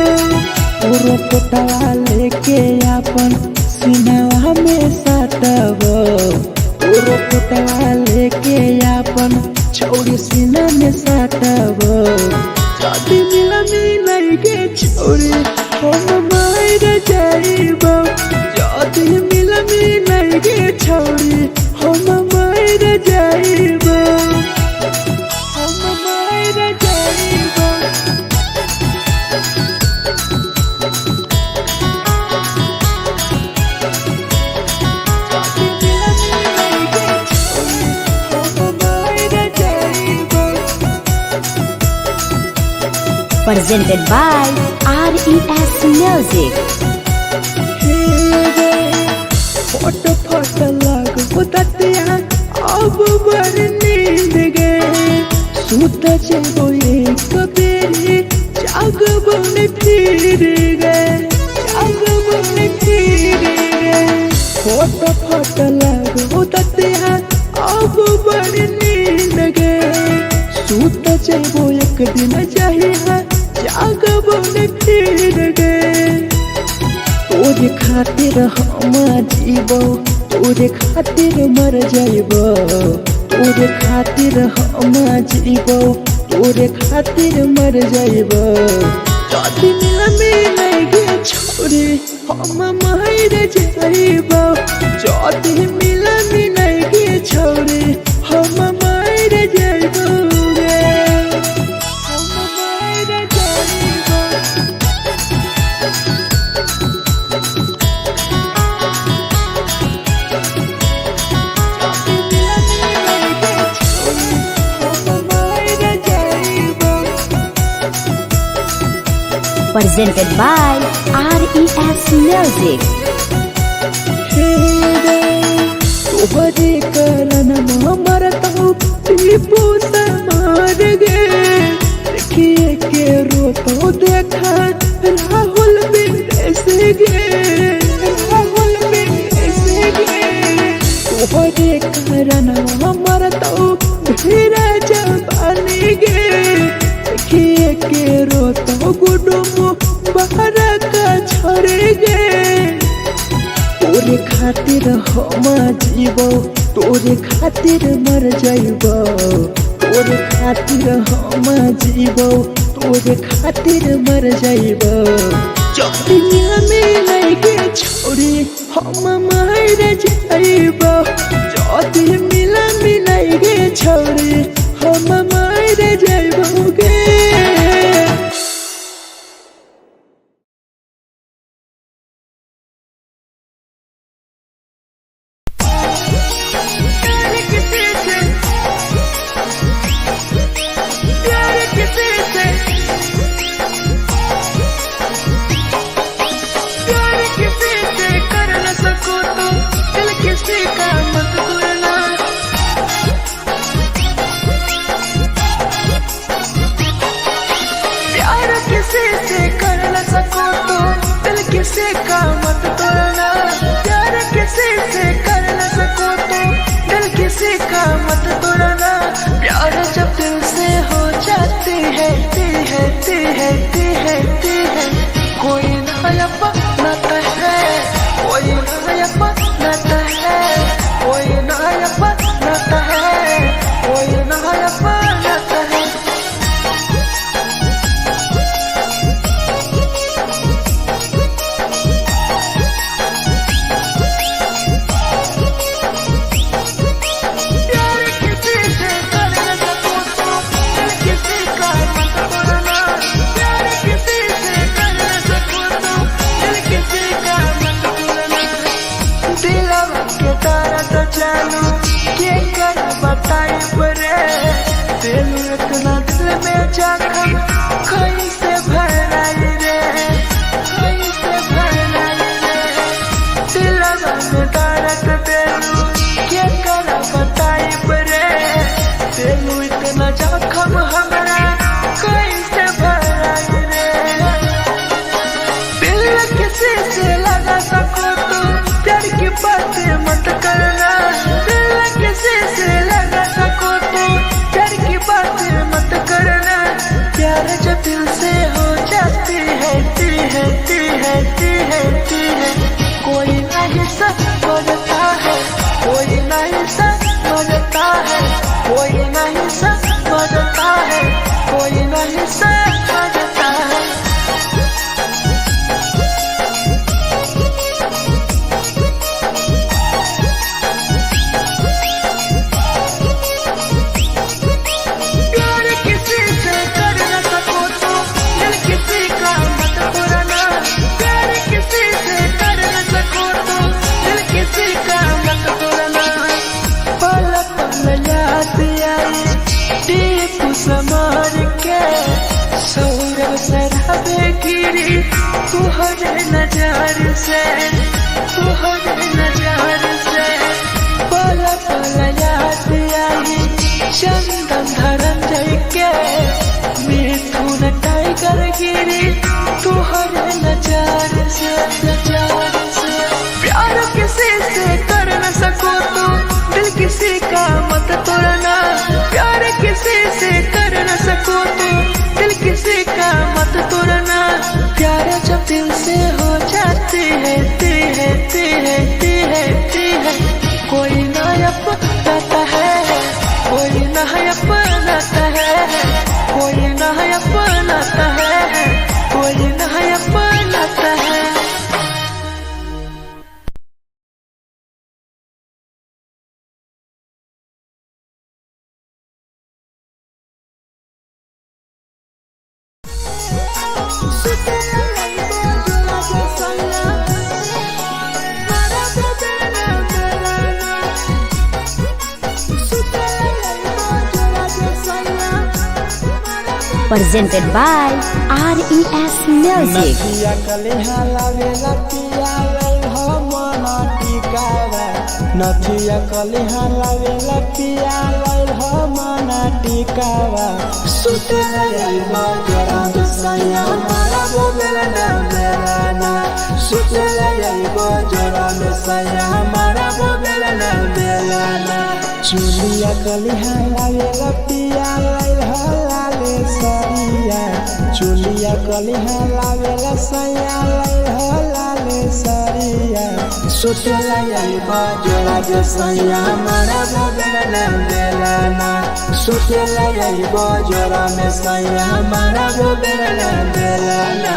पूरा कोटवा लेके अपन सिनवा में सटबो पूरा कोटवा लेके अपन छोरी सीना में सटबो जाति मिलमी नहीं के छोरी हम मार जाइबो जाति मिलमी नहीं के छोरी हम मार जाइबो हम मार जाइबो Presented by RES Music. Photo photo लगो ततिया अब बड़ नींद गए सूत जेबो एक बेरी जागबो ने फिर गए जागबो ने फिर गए फोटो फोटो लगो ततिया अब बड़ नींद गए सूत जेबो एक दिन चाहिए जागबो ने फिर गए तोरे खातिर हम जीवो तोरे खातिर मर जाइबो तोरे खातिर हम जीवो तोरे खातिर मर जाइबो जाति मिलमी नहीं गे छोरी हम मार जाइबो जाति मिलमी नहीं गे छोरी हम मार जाइबो गे हम मार जाइबो Presented by RES Music. तोहरे करन मरता हूँ टीपू समार गे देखिए के रोतो देखा राहुल विदेश गे राहुल विदेश गे तोहरे करन मरता हूँ धीरे जवानी गे देखिए के रोतो गुडुमो बाहर का छोड़े गे तोरे खातिर हम जीवो तोरे खातिर मर जाइबो तोरे खातिर हम जीवो तोरे खातिर मर जाइबो जाति में नहीं के छोरी हम मार जाइबो जाति मिलमी नहीं के छोरी हम मार जाइबो गे किसी का मत तोड़ना प्यार किसी से कर न सको तो दिल किसी का मत तोड़ना प्यार जब दिल से हो जाती है कोई नया बनाता है कोई नया बनाता है कोई नया बनाता है कोई नया बनाता है इतना दिल में जख्म कैसे भराई रे कैसे भराई रे गिरी तुहरे नजर से, तुहरे नजर से। पल पल याद आई चंदन धरंजय के, मिथुन टाइगर गिरी तुहरे नजर से, नजर से। प्यार किसी से कर न सको तो दिल किसी का मत तोड़ना, प्यार किसी से कर न सको तो दिल किसी का मत तोड़ना। प्यार जब दिल से हो जाती है ती है ती है ती है ती है, कोई ना अपनाता है, कोई ना अपनाता है, कोई ना अपनाता है, कोई ना अपनाता है। Presented by RES Music. नथिया कलिहा लावेला पिया लई हो मन टिकावा, नथिया कलिहा लावेला पिया लई हो मन टिकावा। सुते लई बजरा सैया मारा बोला ना मेरा ना, सुते लई बजरा सैया मारा बोला ना मेरा ना। चुलिया कलिहा लावेला पिया लई हो लाले सरिया, चुलिया कलिहा लावेला सैया लई हो लाले सरिया। सुतेला यही बजरा जे सैया मारा बोला ना मेरा ना, सुतेला यही बजरा में सैया मारा बोला ना मेरा ना।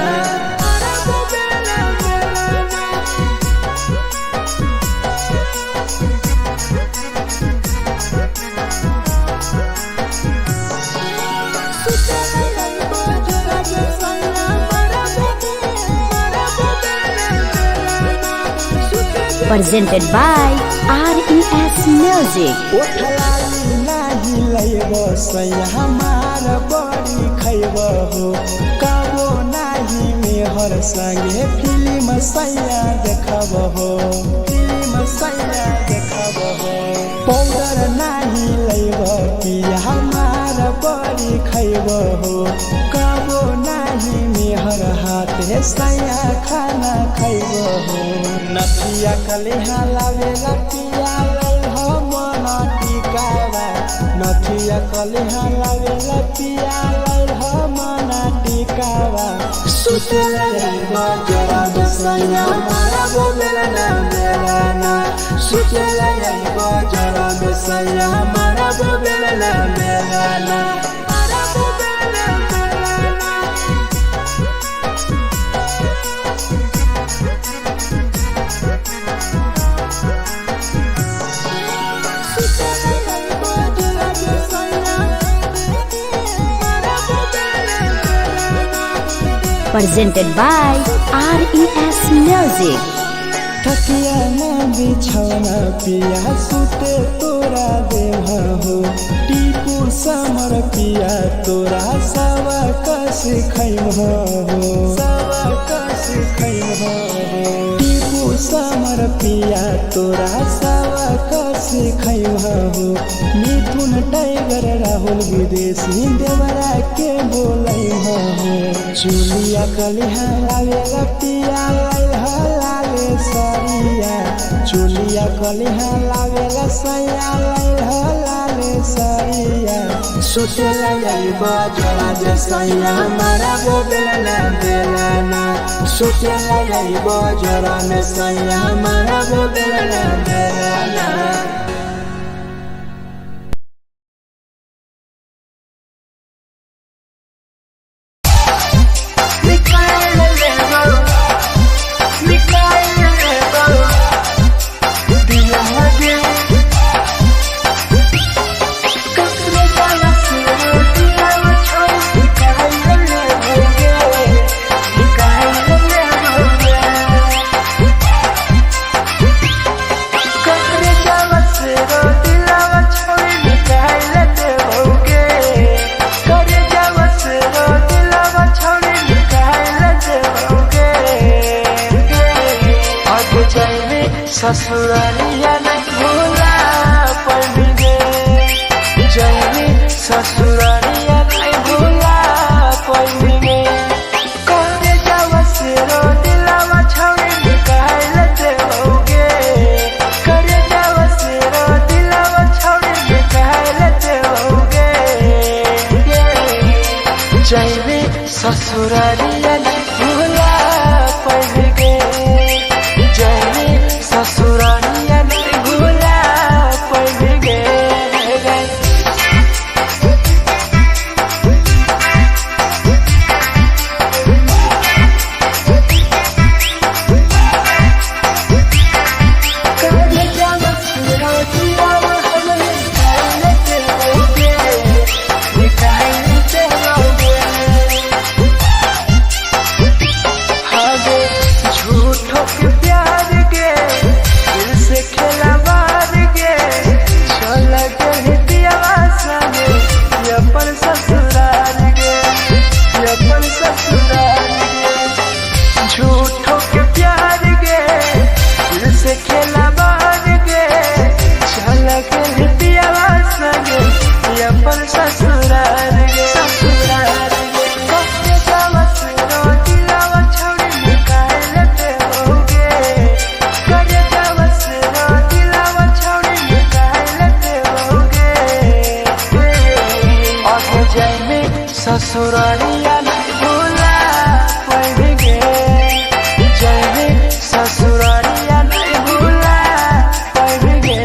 Presented by RES Music. ओठलाली नाही लैबो सैया हमार बड़ी खैबो हो, काबो नाही मेहर संगे फिल्म सैया देखबो हो, फिल्म सैया देखबो हो। पाउडर नाही लैबो पिया हमार बड़ी खैबो हो, काबो नाही मेहर हाथे सैया खाना खैबो हो। नथिया कलिहा लावेला पिया लई हो मन टिकावा, नथिया कलिहा लावेला पिया लई हो मन टिकावा। सुतेला यही बजरा सैया मारा बोला ना मेरा ना, सुतेला यही बजरा सैया मारा बोला ना मेरा ना। Presented by RES Music. थकिया ना बिछौना पिया सुते तोरा देह हो, टीपू समर पिया तोरा सवा कस खैम हो, सवा कस खैम हो। टीपू समर पिया तोरा सवा कस खैम हो। मिथुन टाइगर राहुल विदेशी देवरा के बोलै हो। चुलिया कलिहा लावेला पिया लई हो लाले सरिया, चुलिया कलिहा लावेला सैया लई हो लाले सरिया। सुतेला यही बजरा जे सैया मारा बोला ना मेरा ना, सुतेला यही बजरा में सैया मारा बोला ना मेरा ना। ससुरारिया नहीं भूला पाएंगे, जाएंगे ससुरारिया नहीं भूला पाएंगे। करे जावा से रो दिलावा छावे निकाल देओगे, करे जावा से रो दिलावा छावे निकाल देओगे। जाएंगे ससुरारिया नहीं भूला पाएंगे, जाएंगे ससुरारिया नहीं भूला पाएंगे। झूठों के प्यार के दिल से खेला मार के चल गए दियावा संगे अपन ससुराल के, अपन ससुराल के। झूठों के प्यार के दिल से खेला मार के चल गए दियावा संगे अपन ससुराल के, ससुराल के। कहे जावा से रो दिलावा छोड़ी निकाल देओगे, करे जावा से रो दिलावा छोड़ी निकाल देओगे। आगे जाएंगे ससुरारिया नहीं भूला पाएंगे, जाएंगे ससुरारिया नहीं भूला पाएंगे।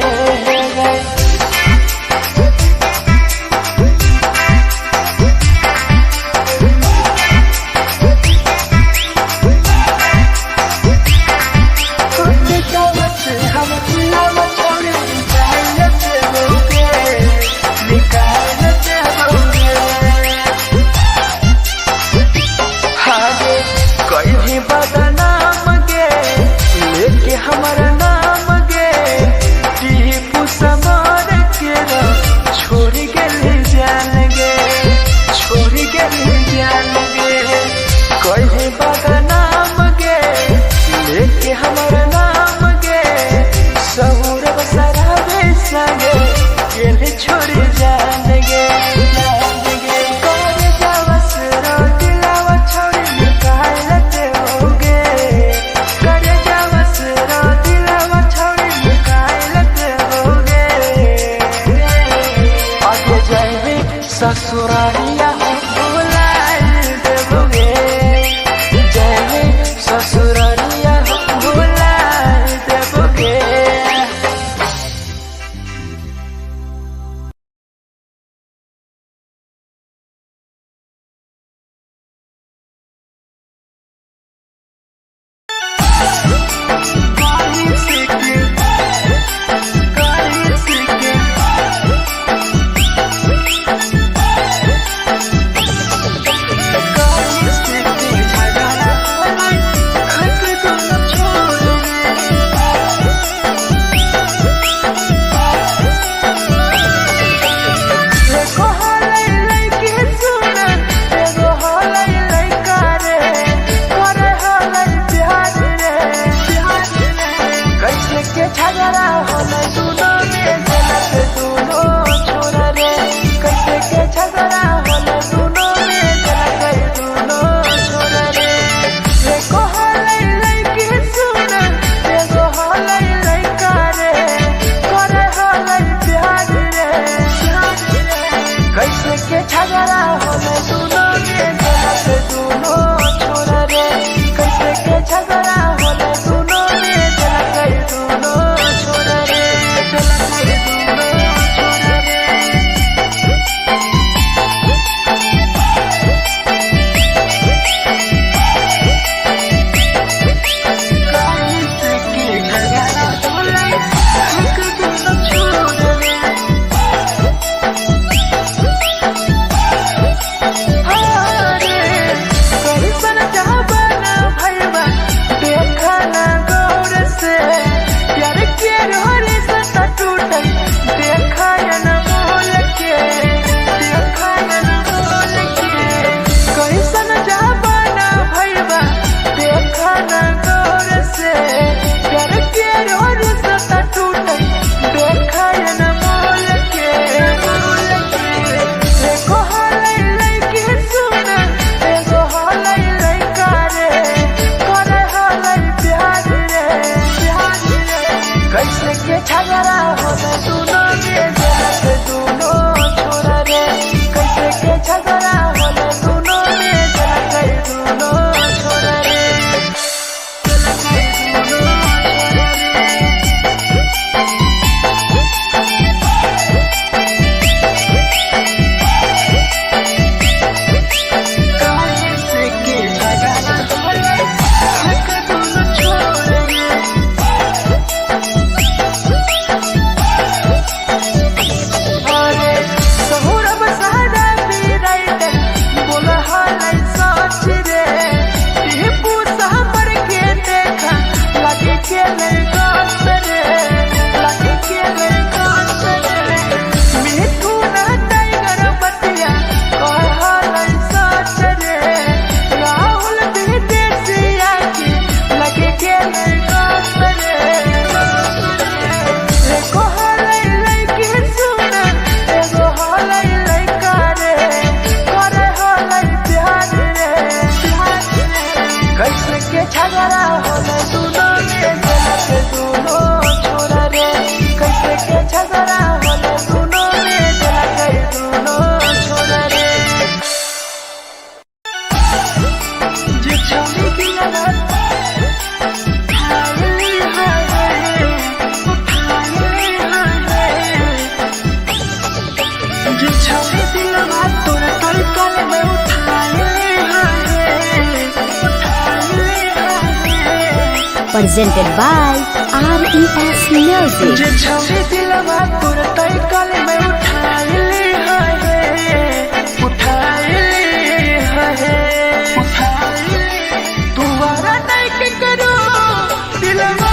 करे जावा से हम दिलावा छोड़ी निकाल देओगे, निकाल देओगे। आगे कोई भी बदनाम गे लेके हमारा नाम गे, टीपू समर के छोड़ गए जान गे, छोड़ गए जान गे। कोई भी बदनाम गे लेके हमारा नाम गे, सहूरब सराबे संगे गेले छोड़ी जान गे, जान गे। करे जावा से रो दिलावा छोड़ी निकाल देओगे, करे जावा से रो दिलावा छोड़ी निकाल देओगे। आगे जाएंगे ससुरारिया भूला देओगे, जाएंगे ससुरारिया भूला देओगे। काली सिक्के, काली सिक्के। होला दोनों में जलत दोनों छोरा रे कैसे के झगड़ा होला दोनों में जलत दोनों छोरा रे Presented by RES Music. जे छौरी दिलवा तोर तई कल में उठाइले तुम्हारा नहीं के करो दिलवा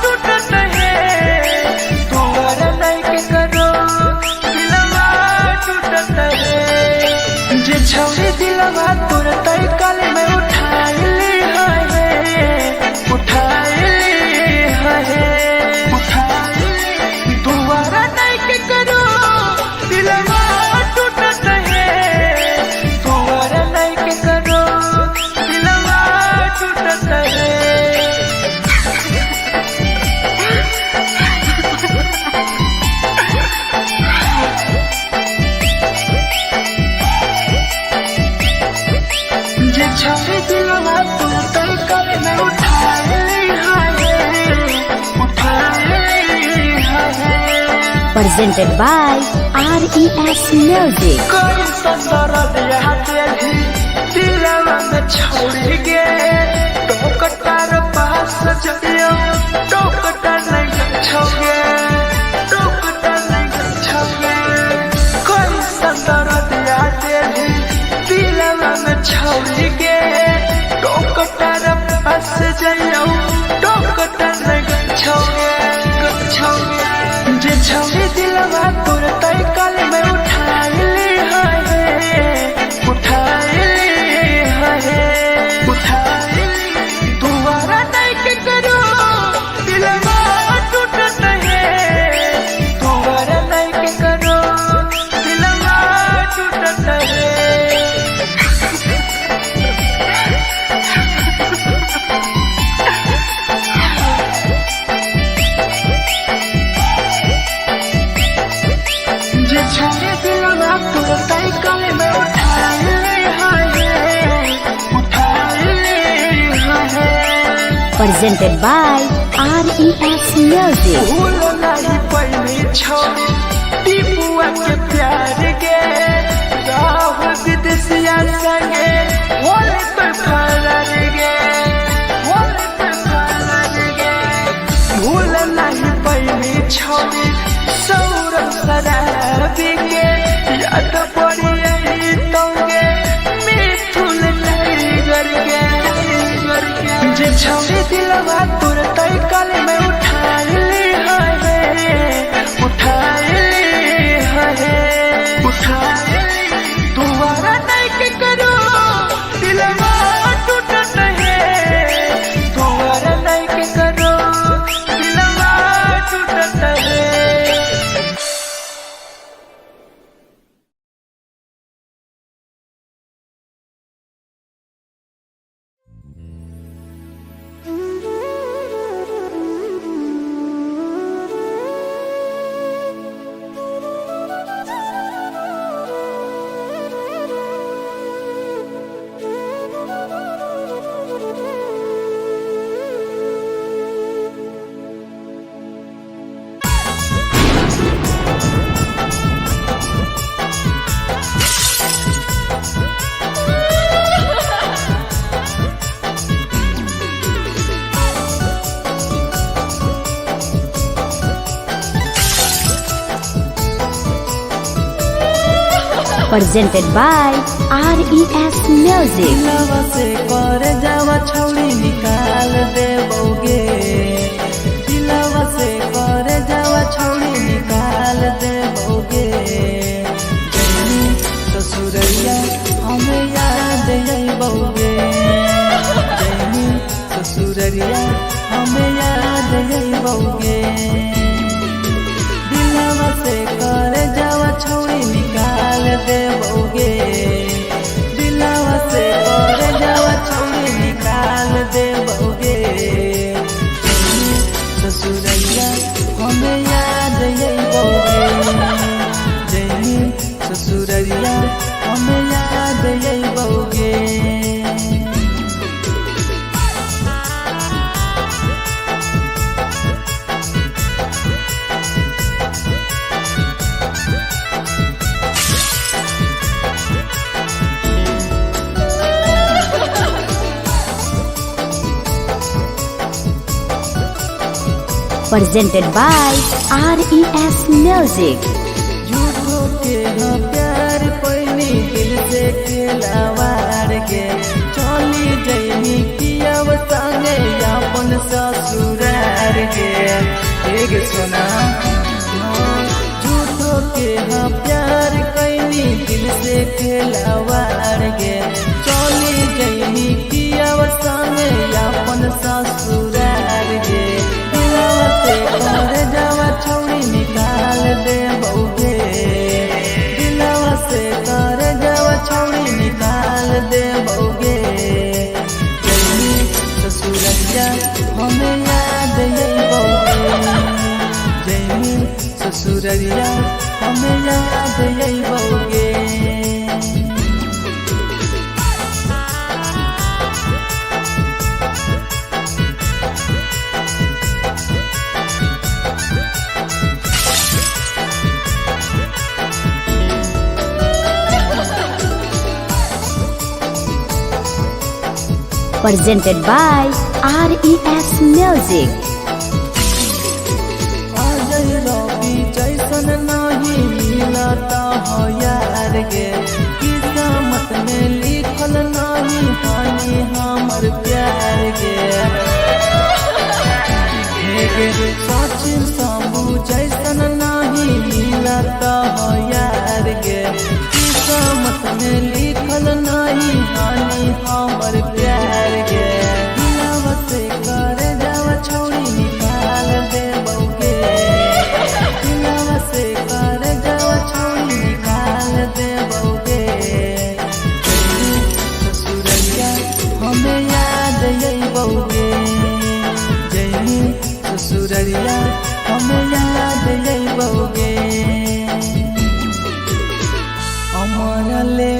टूटत है तुम्हारा नहीं के करो दिलवा टूटत है जे छौरी दिलवा तोर तई कल में उठाइले तुम्हारा नहीं के करो दिलवा टूटत है तुम्हारा नहीं के करो दिलवा टूटत है जे छवि दिलवा तुम तई कल में उठाए Presented by RES Music. कोई संदर दिया तेरी दिलवा में छोड़ के टोकटार पास जइयो टोकटार नहीं छोगे टोकटार नहीं छोगे कोई संदर दिया तेरी दिलवा में छोड़ के टोकटार पास जइयो टोकटार नहीं छोगे जे छौरी दिलवा तोर तई कल में उठाइले तुम्हारा नहीं के करो दिलवा टूटत है तुम्हारा नहीं के करो दिलवा टूटत है छौरी दिलवा तोर तई कल में उठाइले Presented by RES Music. भूल नहीं पहली छौरी टीपुआ के प्यार के राहुल विदेशिया संगे होले तो फरार गे भूल नहीं पहली छौरी सौरभ शराबी के याद पड़ी यही तोगे मिथुन टाइगर के जे छौरी दिलवा तोर तई कल में उठाइले तुम्हारा नहीं के करो दिलवा टूटत है तुम्हारा नहीं के करो दिलवा टूटत है Presented by RES Music. दिलवा से कर जावा छौड़ी निकाल देबोगे, दिलवा से कर जावा छौड़ी निकाल देबोगे। जैनी ससुरैया हमें याद अइबोगे, जैनी ससुरैया हमें याद अइबोगे। दिलवा से कर जावा छौड़ी निकाल देबोगे, दिलवा से कर जावा छौड़ी निकाल देबोगे। ससुरैया हमें याद अइबोगे, जैनी ससुरैया हमें याद अइबोगे। Presented by RES Music. झूठो के हाँ प्यार पैनी दिल से खिलावार के, चली जैनी किया संगे अपन ससुरार के। एक सुना झूठो के हाँ प्यार कैनी दिल से खिलावार के, चली जैनी किया संगे अपन ससुरार के। दिलवा से कर जावा छौड़ी निकाल देबोगे, दिलवा से कर जावा छौड़ी निकाल देबोगे। जैनी ससुरैया हमें याद अइबोगे, जैनी ससुरैया हमें याद अइबोगे। Presented by RES Music. Ajay रवि जैसन नहीं मिलता हो यार गे, किस्मत में लिखल नहीं हानि हमर प्यार गे। सचिन शंभू जैसन नहीं मिलता हो यार गे, किस्मत में लिखल नहीं हानि हमर प्यार गे। दिलवा से कर जावा छौड़ी निकाल देबोगे, दिलवा से कर जावा छौड़ी निकाल देबोगे। ससुरैया हमें याद अइबोगे, जैनी ससुरैया हमें याद अइबोगे। अमर ले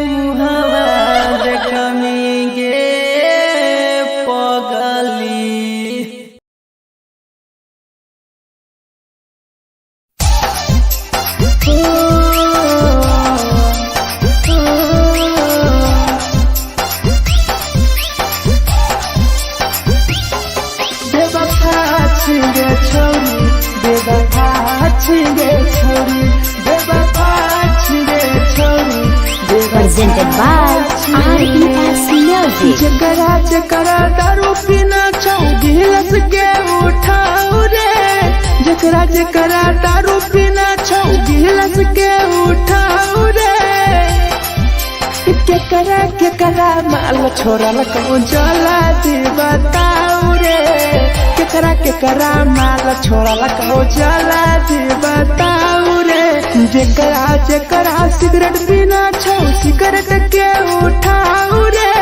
मुहावा देखमी गे पगली। बेवफा छिगे छोरी, बेवफा छिगे छोरी, बेवफा छिगे छोरी। Presented by RES Music. जकरा जकरा दारू पीना छौ गिलास के उठाऊ रे, जकरा जकरा दारू पीना छौ गिलास के उठाऊ रे। केकरा केकरा माल छोड़ल कहूँ जला दी बताऊ रे, केकरा केकरा माल छोड़ल कहूँ जला दी बताऊ रे। जेकरा जेकरा सिगरेट पीना छौ सिगरेट के उठाऊ रे,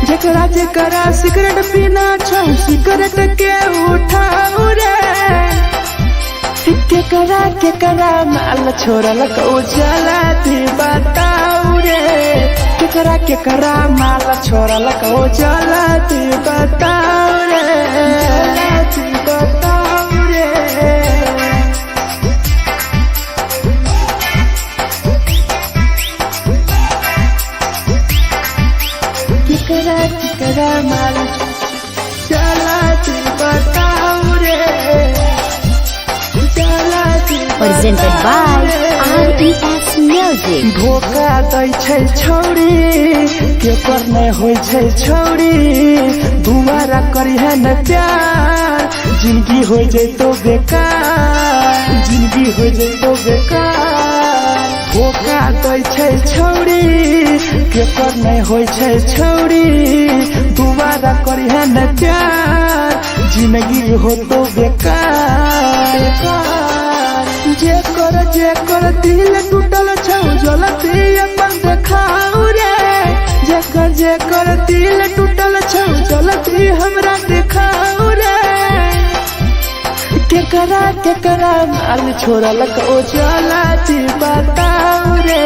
जेकरा जेकरा सिगरेट पीना छौ सिगरेट के उठाऊ रे। केकरा केकरा माल छोड़ल कहूँ जला दी बताऊ रे, केकरा केकरा माल छोड़ल कहूँ जला दी बताऊ रे, जला दी बताऊ रे। केकरा केकरा माल जला दी बताऊ रे, जला दी Presented by RES Music. धोखा दै छै छौरी केकर नै होइ छै छौरी दुबारा करिहे न प्यार जिंदगी हो जैतो बेकार जिंदगी हो जैतो बेकार धोखा दै छै छौरी केकर नै होइ छै छौरी दुबारा करिहे न प्यार जिंदगी हो तो बेकार जेकर दिल टूटल छौ जलती अपन देखाऊ रे जेकर दिल टूटल छौ जलती हमरा देखाऊ रे केकरा माल छोड़ल को जलती बताऊ रे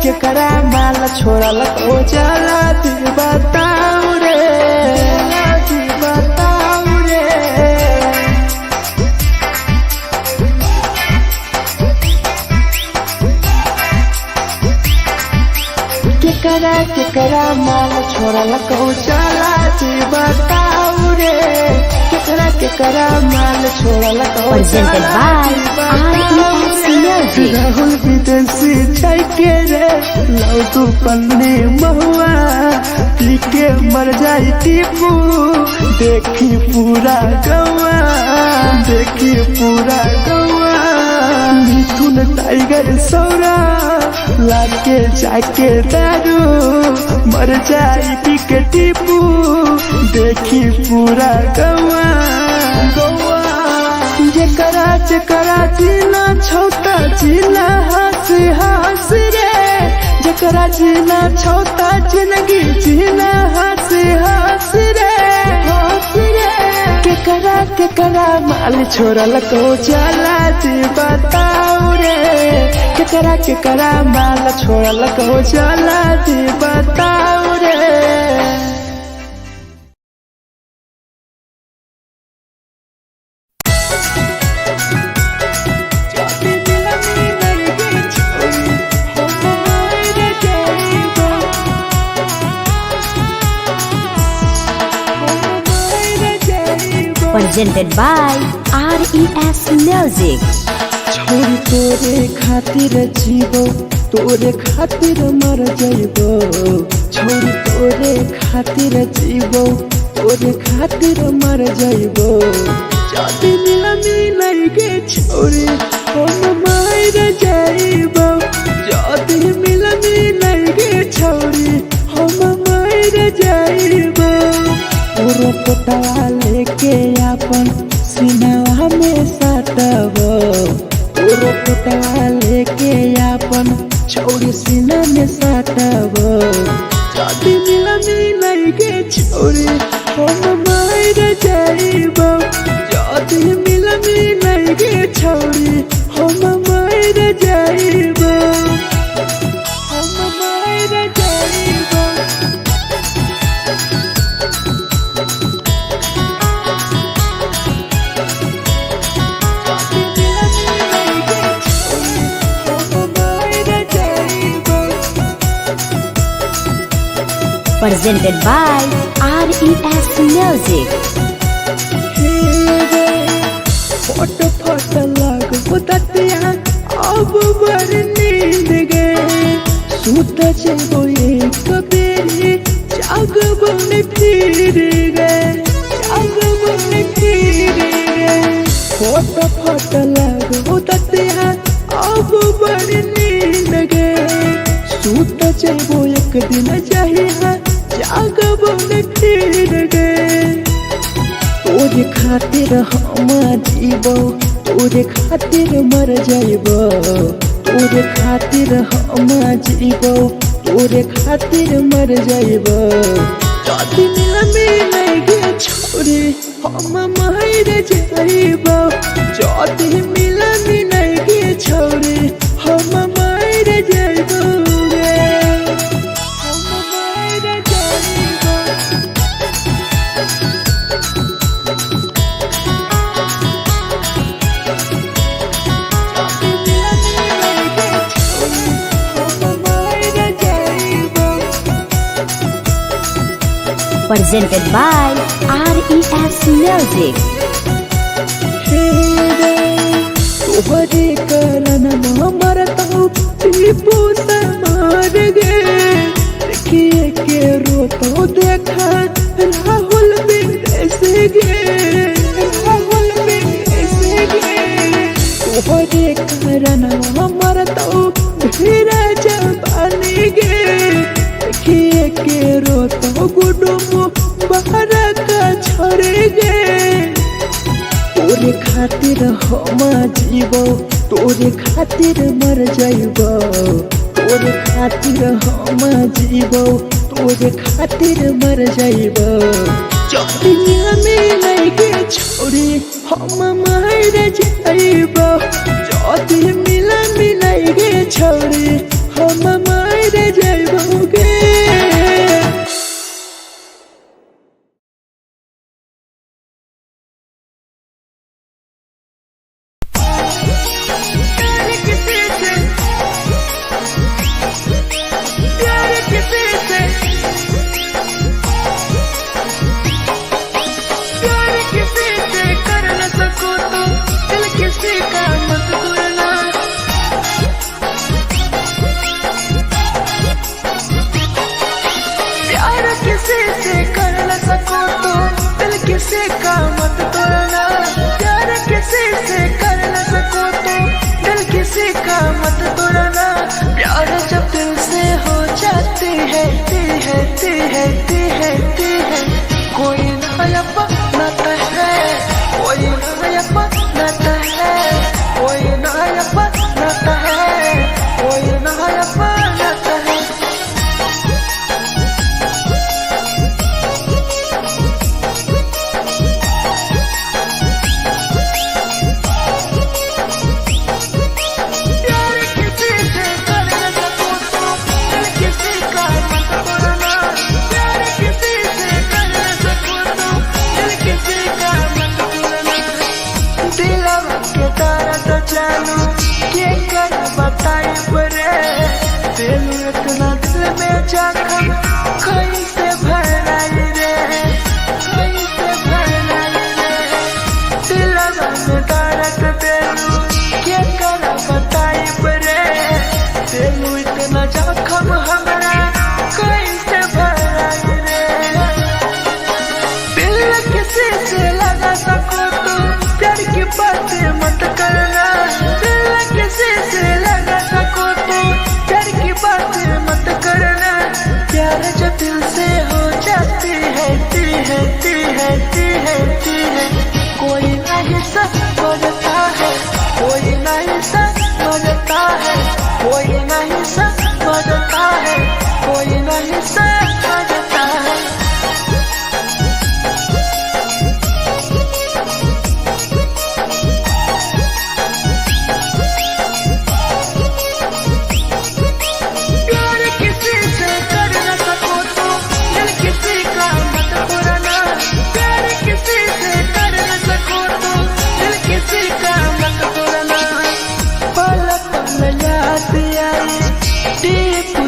केकरा माल छोड़ल को जलती बताऊ रे बताऊ रे केकरा माल छोड़ल को जलती बताऊ रे केकरा माल छोड़ल को Presented by RES Music. Rahul विदेशी छै के रे लौ तू पन्नी महुआ पी के मर जाई टीपू देखी पूरा गौआ मिथुन टाइगर सौरा लाके जाके दारू मर जाई पी के टीपू देखी पूरा गौआ जेकरा जीना छोटा जीना हंस रे जेकरा जीना छोटा जिंदगी जीना हंस रे केकरा माल छोड़ल को जला दी बताऊ रे केकरा माल छोड़ल को जला दी बताऊ रे Presented by RES Music. छोरी तोरे खातिर जीवो तोरे खातिर मर जइबो छोरी तोरे खातिर जीवो तोरे खातिर मर जइबो जदी मिलन के छोरी हम मर जइबो जदी मिलन के छोरी हम मर जइबो पूरा पोटवा लेके अपन सीनावा में साटबो पूरा पोटवा लेके अपन छौरी सीना में साटबो जदी मिलन के छौरी हम मर जइबो जदी मिलन के छौरी हम मर जइबो हम मर जइबो Presented by RES Music. फट लग बुततिया अब बर नींद गए सूत जेबो एक बेरी जागबो ने फिर गए फट लग बुततिया अब बर नींद गए सूत जेबो एक दिन चाहिए जागबो ने फिर गए तोरे खातिर हम जीबो तोरे खातिर मर जइबो तोरे खातिर हम जीबो तोरे खातिर मर जइबो जदी मिलन के छोरी हम मर जइबो जदी मिलन के छोरी हम मर जइबो हम मर जइबो Presented by RES Music. तोहरे कारण मरता हूँ टीपू समार गे देखिए के रोता देखा राहुल विदेश गे राहुल विदेश गे तोहरे कारण मरता हूँ धीरे जवानी गे देखिए के रोता गुडुम बाहर का छोड़ गे तोरे खातिर हम जीवो तोरे खातिर मर जाइबो तोरे खातिर हम जीवो तोरे खातिर मर जाइबो चौड़िया में लगे छोड़ी हम मर जाइबो जदी मिला मिलाइगे छोड़ी हम मर जाइबो गे किसी का मत तोड़ना प्यार किसी से कर न सको तो दिल किसी का मत तोड़ना प्यार जब दिल से हो जाती है कोई नया बनाता है कोई नया बनाता है कोई नया बनाता है कोई नया बनाता है बताई परे दिल इतना दिल में जाकर कैसे भराई रे कैसे भराई रे दिल में दर्द दिलू क्या कर बताई परे दिल इतना जख्म हमारा कैसे भराई रे दिल किसी से लगा सको तो प्यार की बातें मत करना किसी से लगा सको तो प्यार की बातें मत करना प्यार जब दिल से हो जाती है कोई नहीं समझता है कोई नहीं समझता है कोई नहीं समझता है कोई नहीं समझता है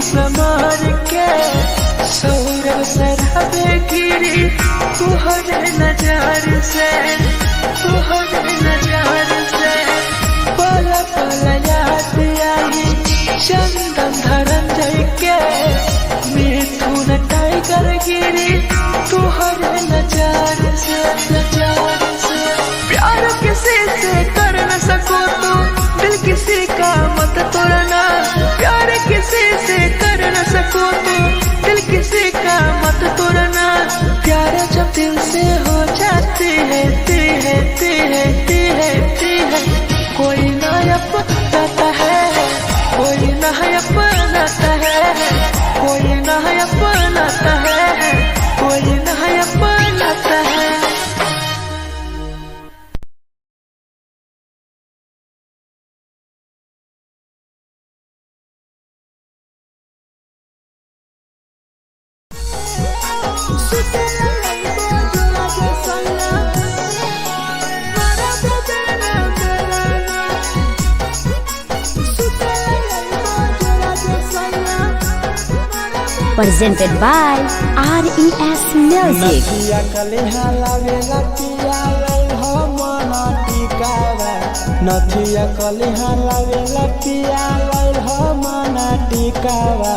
समार के सौरभ शराबे गिरी तुहरे नजार से पल पल याद आई चंदन धरंजय के मिथुन टाइगर गिरी तुहरे नजार से प्यार किसी से कर न सको तो दिल किसी का मत तोड़ना प्यार किसी से कर न सको तो दिल किसी का मत तोड़ना प्यार जब दिल से हो जाती है कोई नया बनाता है कोई नया बनाता है कोई नया बनाता है कोई नया बनाता है presented by RES Music. नदिया कले हलावे लतिया लई हो मन टिकावा नथिया कलिहा लावेला पिया लाइल हो मना टिकावा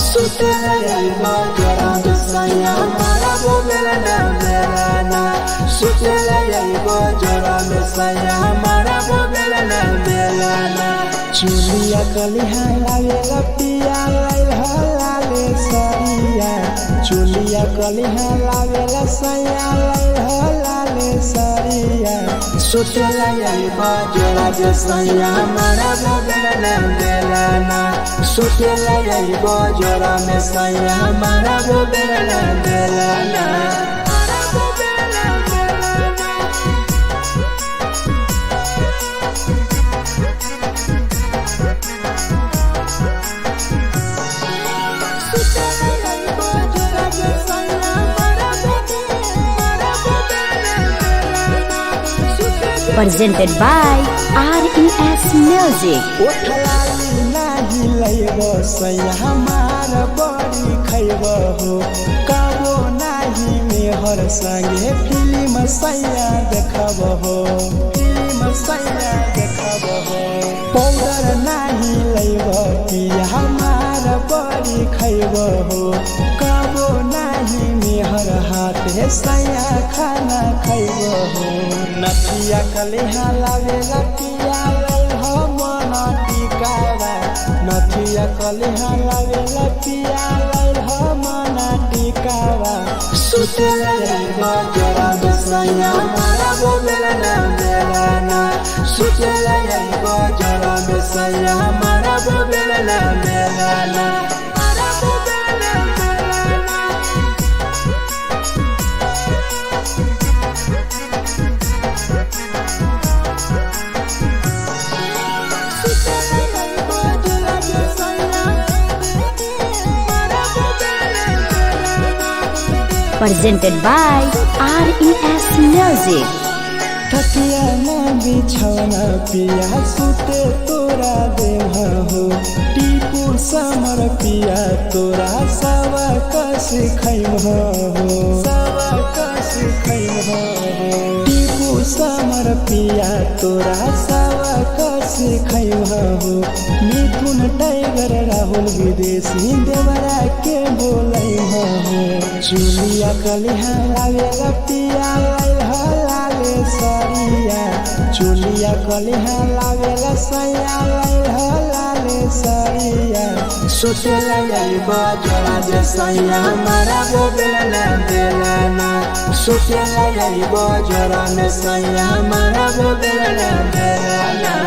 सुतेला जाइबो जोरा में सैया मारा बोलेला ना बेलाना सुतेला जाइबो जोरा में सैया मारा बोलेला ना बेलाना चुलिया कलिहा लावेला पिया लाइल हो लाले सरिया चुलिया कलिहा लावेला सैया लाइल हो लाले सरिया सुतेला जाइबो जोरा में सैया मारा बोलेला ना बेलाना सुतेला जाइबो जोरा में सैया मारा बोलेला ना बेलाना Presented by RES Music. उठलाली नाही लइबो सैया हमार बड़ी खइबो हो कबो नाही मेहर संगे फिल्म सैया देखबो हो फिल्म सैया देखबो हो पाउडर नाही लइबो पिया हमार बड़ी खइबो हो कबो नाही मेहर हाथे सैया खाना खइबो हो नथिया कलिहा लावेला पिया लाइल हो मना टिकावा नथिया कलिहा लावेला पिया लाइल हो मना टिकावा सुतेला जाइबो जोरा में सैया मारा बोलेला ना बेलाना सुतेला जाइबो जोरा में सैया मारा बोलेला ना बेलाना Presented by RES Music. तकिया ना बिछौना पिया सुते तोरा देह हो टीपू समर पिया तोरा सवा कस खैम हो सवा कस खैम हो टीपू समर पिया तोरा सवा कस खैम हो मिथुन टाइगर राहुल विदेशी देवरा के बोलै हो चुलिया कलिहा लावेला पिया लाइल हो लाले सरिया चुलिया कलिहा लावेला सैया लाइल हो लाले सरिया सुतेला जाइबो जोरा में सैया मारा बोलेला ना बेलाना सुतेला जाइबो जोरा में सैया मारा बोलेला ना बेलाना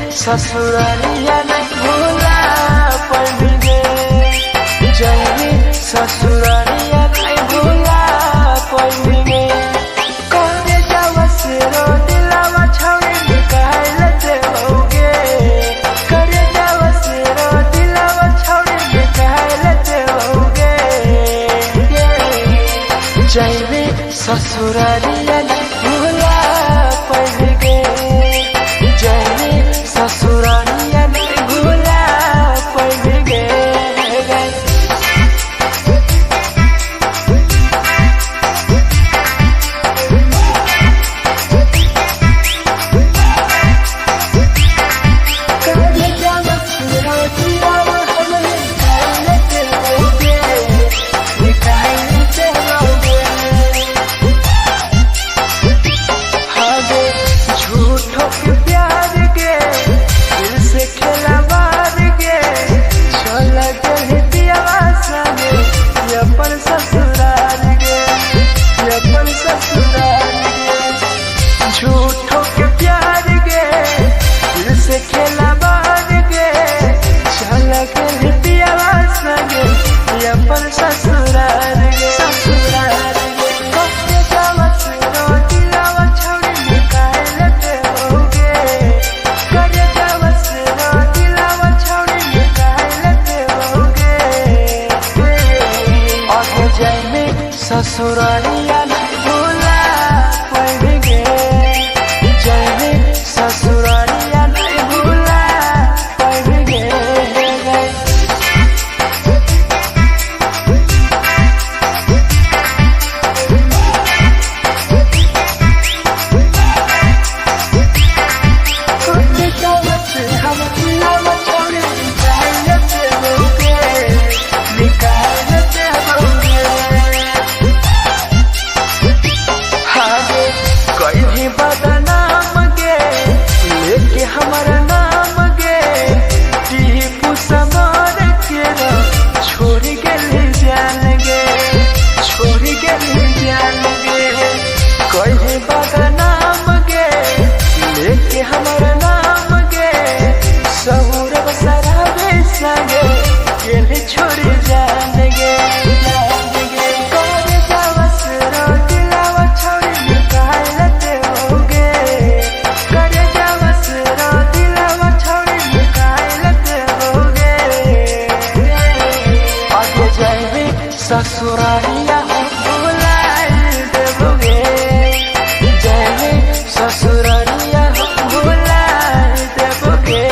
ससुरालिया नहीं भूला पड़ेंगे जाएंगे ससुरालिया नहीं भूला पड़ेंगे कौन जावा से रो दिलावा छावे निकाल लेते होगे करे जावा से रो दिलावा छावे निकाल लेते होगे जाएंगे ससुरालिया नहीं भूला पड़ेंगे ससुरालिया नहीं भूला पड़ेंगे संगे गेली छोड़ी जाएंगे करे जावस रो दिलावा छोड़ी निकाल देओगे करे जावस रो दिलावा छोड़ी निकाल देओगे आगे जाएंगे ससुरालिया भुलाए देओगे जाएंगे ससुरालिया भुलाए देओगे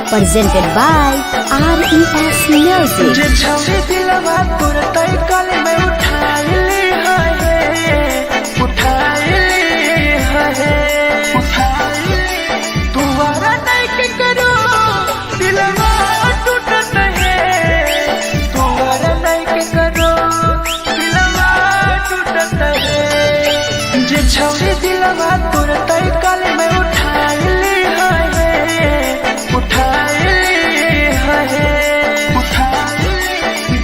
Presented by RES Music. छौरी दिलवा तोर तई कल में उठाइली है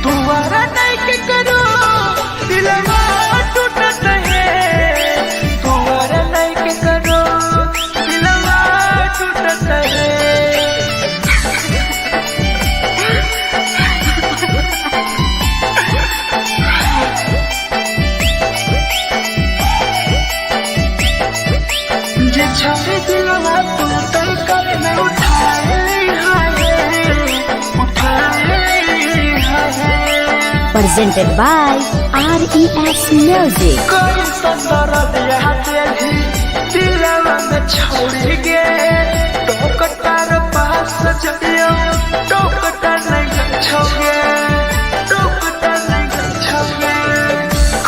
दुआरा presented by RES Music. कोई संदर दिया तेरी दिलवा में छोड़ के टोकटार पास जइयो टोकटार नहीं छोगे टोकटार नहीं छोगे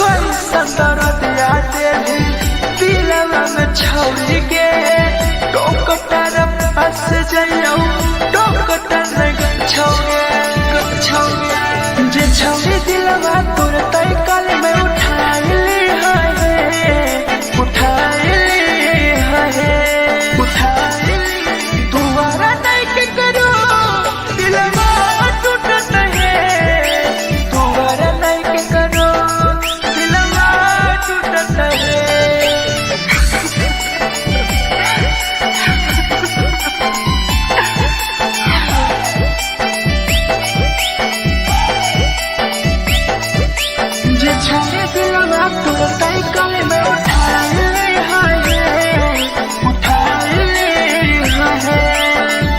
कोई संदर दिया तेरी दिलवा में छोड़ के टोकटार पास जइयो टोकटार नहीं छोगे छोगे जे छोड़ी दिलवा तोर तय कल में उठाई ली दोबारा नहीं के करो दिलवा टूटत है दोबारा नहीं के करो दिलवा टूटत है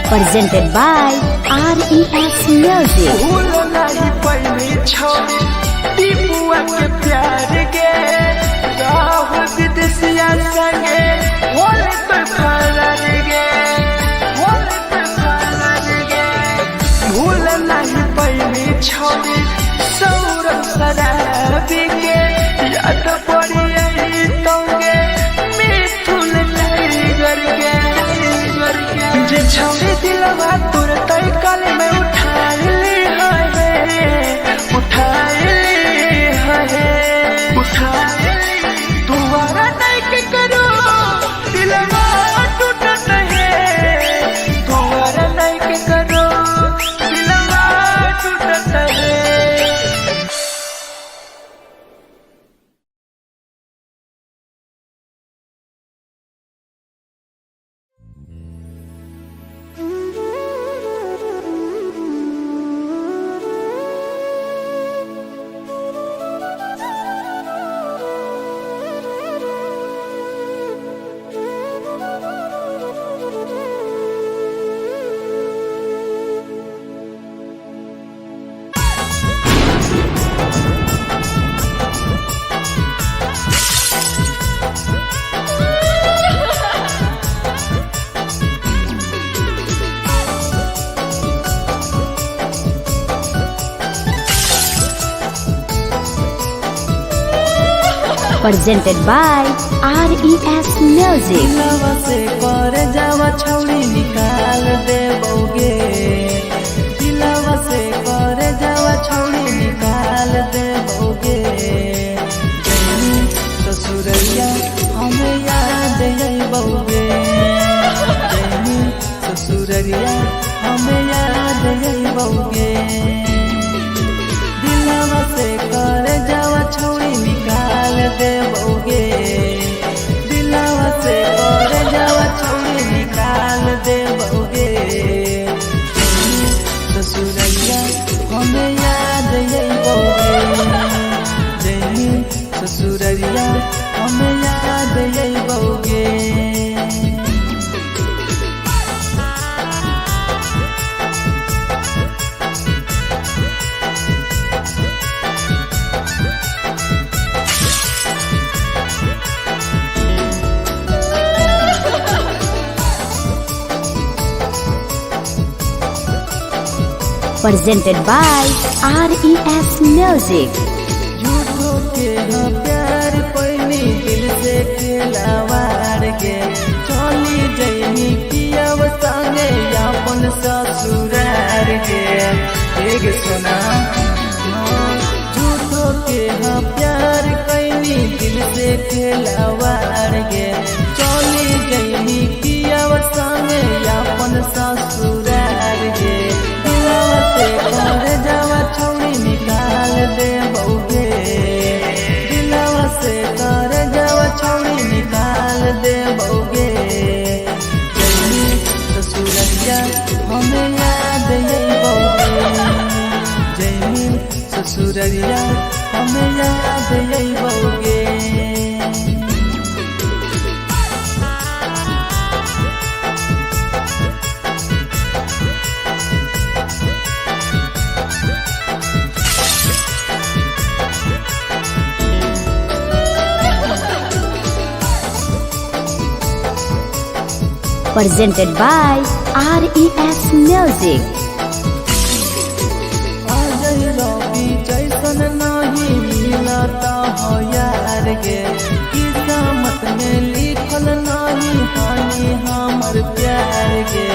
Presented by RES Music. भूल नहीं पहली छोड़ी टीपुआ के प्यार के राह विदेशिया संगे होले तो फरार गे होले तो फरार गे भूल नहीं पहली छोड़ी सौरभ शराबी के याद पड़ी यही तोगे मिथुन टाइगर के जे छोड़ी दिलवा तोर तय कल में उठाई ली दोबारा नहीं के करो दिलवा टूटत है दोबारा नहीं के करो दिलवा टूटत है Presented by RES Music. दिलवा से कर जावा छौड़ी निकाल देबोगे दिलवा से कर जावा छौड़ी निकाल देबोगे जैनी ससुरैया हमें याद अइबोगे जैनी ससुरैया हमें याद अइबोगे दिलवा से कर जावा छौड़ी निकाल देबोगे दिलवा से कर जावा छौड़ी निकाल देबोगे ससुरैया हमें याद अइबोगे जैनी ससुरैया हमें याद अइबोगे Presented by RES Music. झूठो के हाँ प्यार पैनी दिल से खिलावाड़ के चली जैनी पियव संगे अपन ससुरार के एक सुना झूठो के हाँ प्यार पैनी दिल से खिलावाड़ के चली जैनी पियव संगे अपन ससुरार के कर जावा छौड़ी निकाल देबोगे दिलवा से कर जावा छौड़ी निकाल देबोगे जैनी ससुरैया हमें याद अइबोगे जैनी ससुरैया हमें याद अइबोगे presented by RES Music. जैसन नहीं मिलता हो यार गे, किस्मत में लिखल नहीं हानि हमर प्यार गे।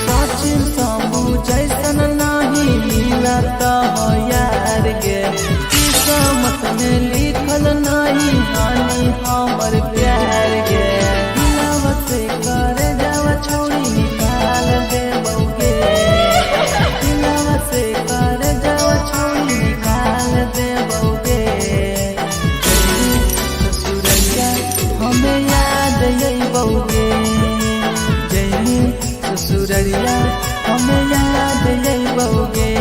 सचिन शंभू जैसन नहीं मिलता हो यार गे, किस्मत में लिखल नहीं हानि हमर प्यार गे। दिलावत से कर जावा छोड़ी निकाल दे बउगे, से कर जावा छोड़ी निकाल दे बउगे। ससुरैया हमें याद आई बउगे, जैनी ससुरैया हमें याद आई बउगे।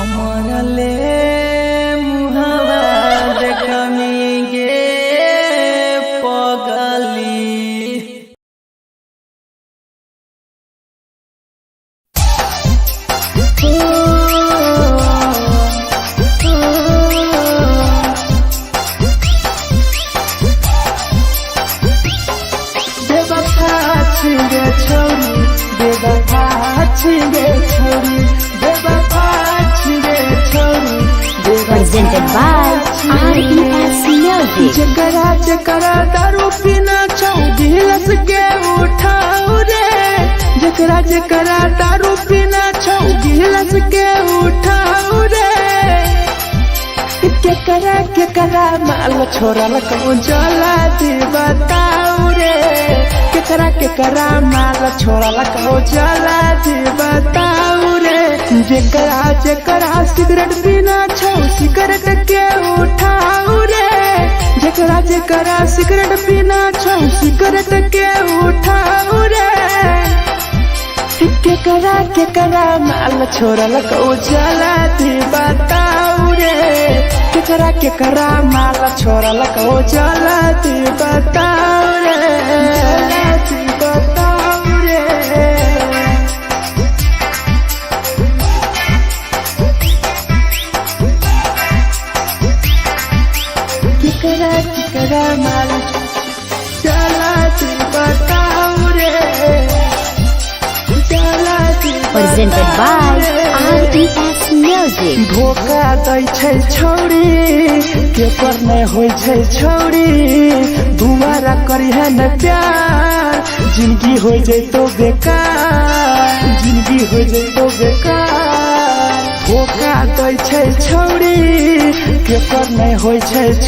अमर ले मुहावा देखनी गे पगली। Presented by RES Music. जकरा जकरा दारू पीना गिलास के उठाओ रे, जकरा जकरा दारू पीना गिलास के उठाओ रे। केकरा केकरा माल छोड़ल कहूँ जला दी बताओ रे, केकरा केकरा माल छोड़ल कहूँ जला दी बताओ रे। जेकरा जेकरा सिगरेट पीना सिगरेट के उठाओ रे, जेकरा जेकरा सिगरेट पीना सिगरेट के उठाओ रे। केकरा केकरा माल छोड़ल कहूँ जला दी बताओ रे, केकरा केकरा माल छोड़ल कहूँ जला दी बताओ रे, जला दी बताओ रे। केकरा केकरा माल जला दी बताओ रे, जला दी Presented by RES Music. धोखा दै छै छौड़ी, केकर नै होइ छै छौड़ी। दुबारा करी है न प्यार, जिंदगी हो जैतो बेकार, जिंदगी हो जैतो बेकार। धोखा दै छै छौड़ी, केकर नै होइ छै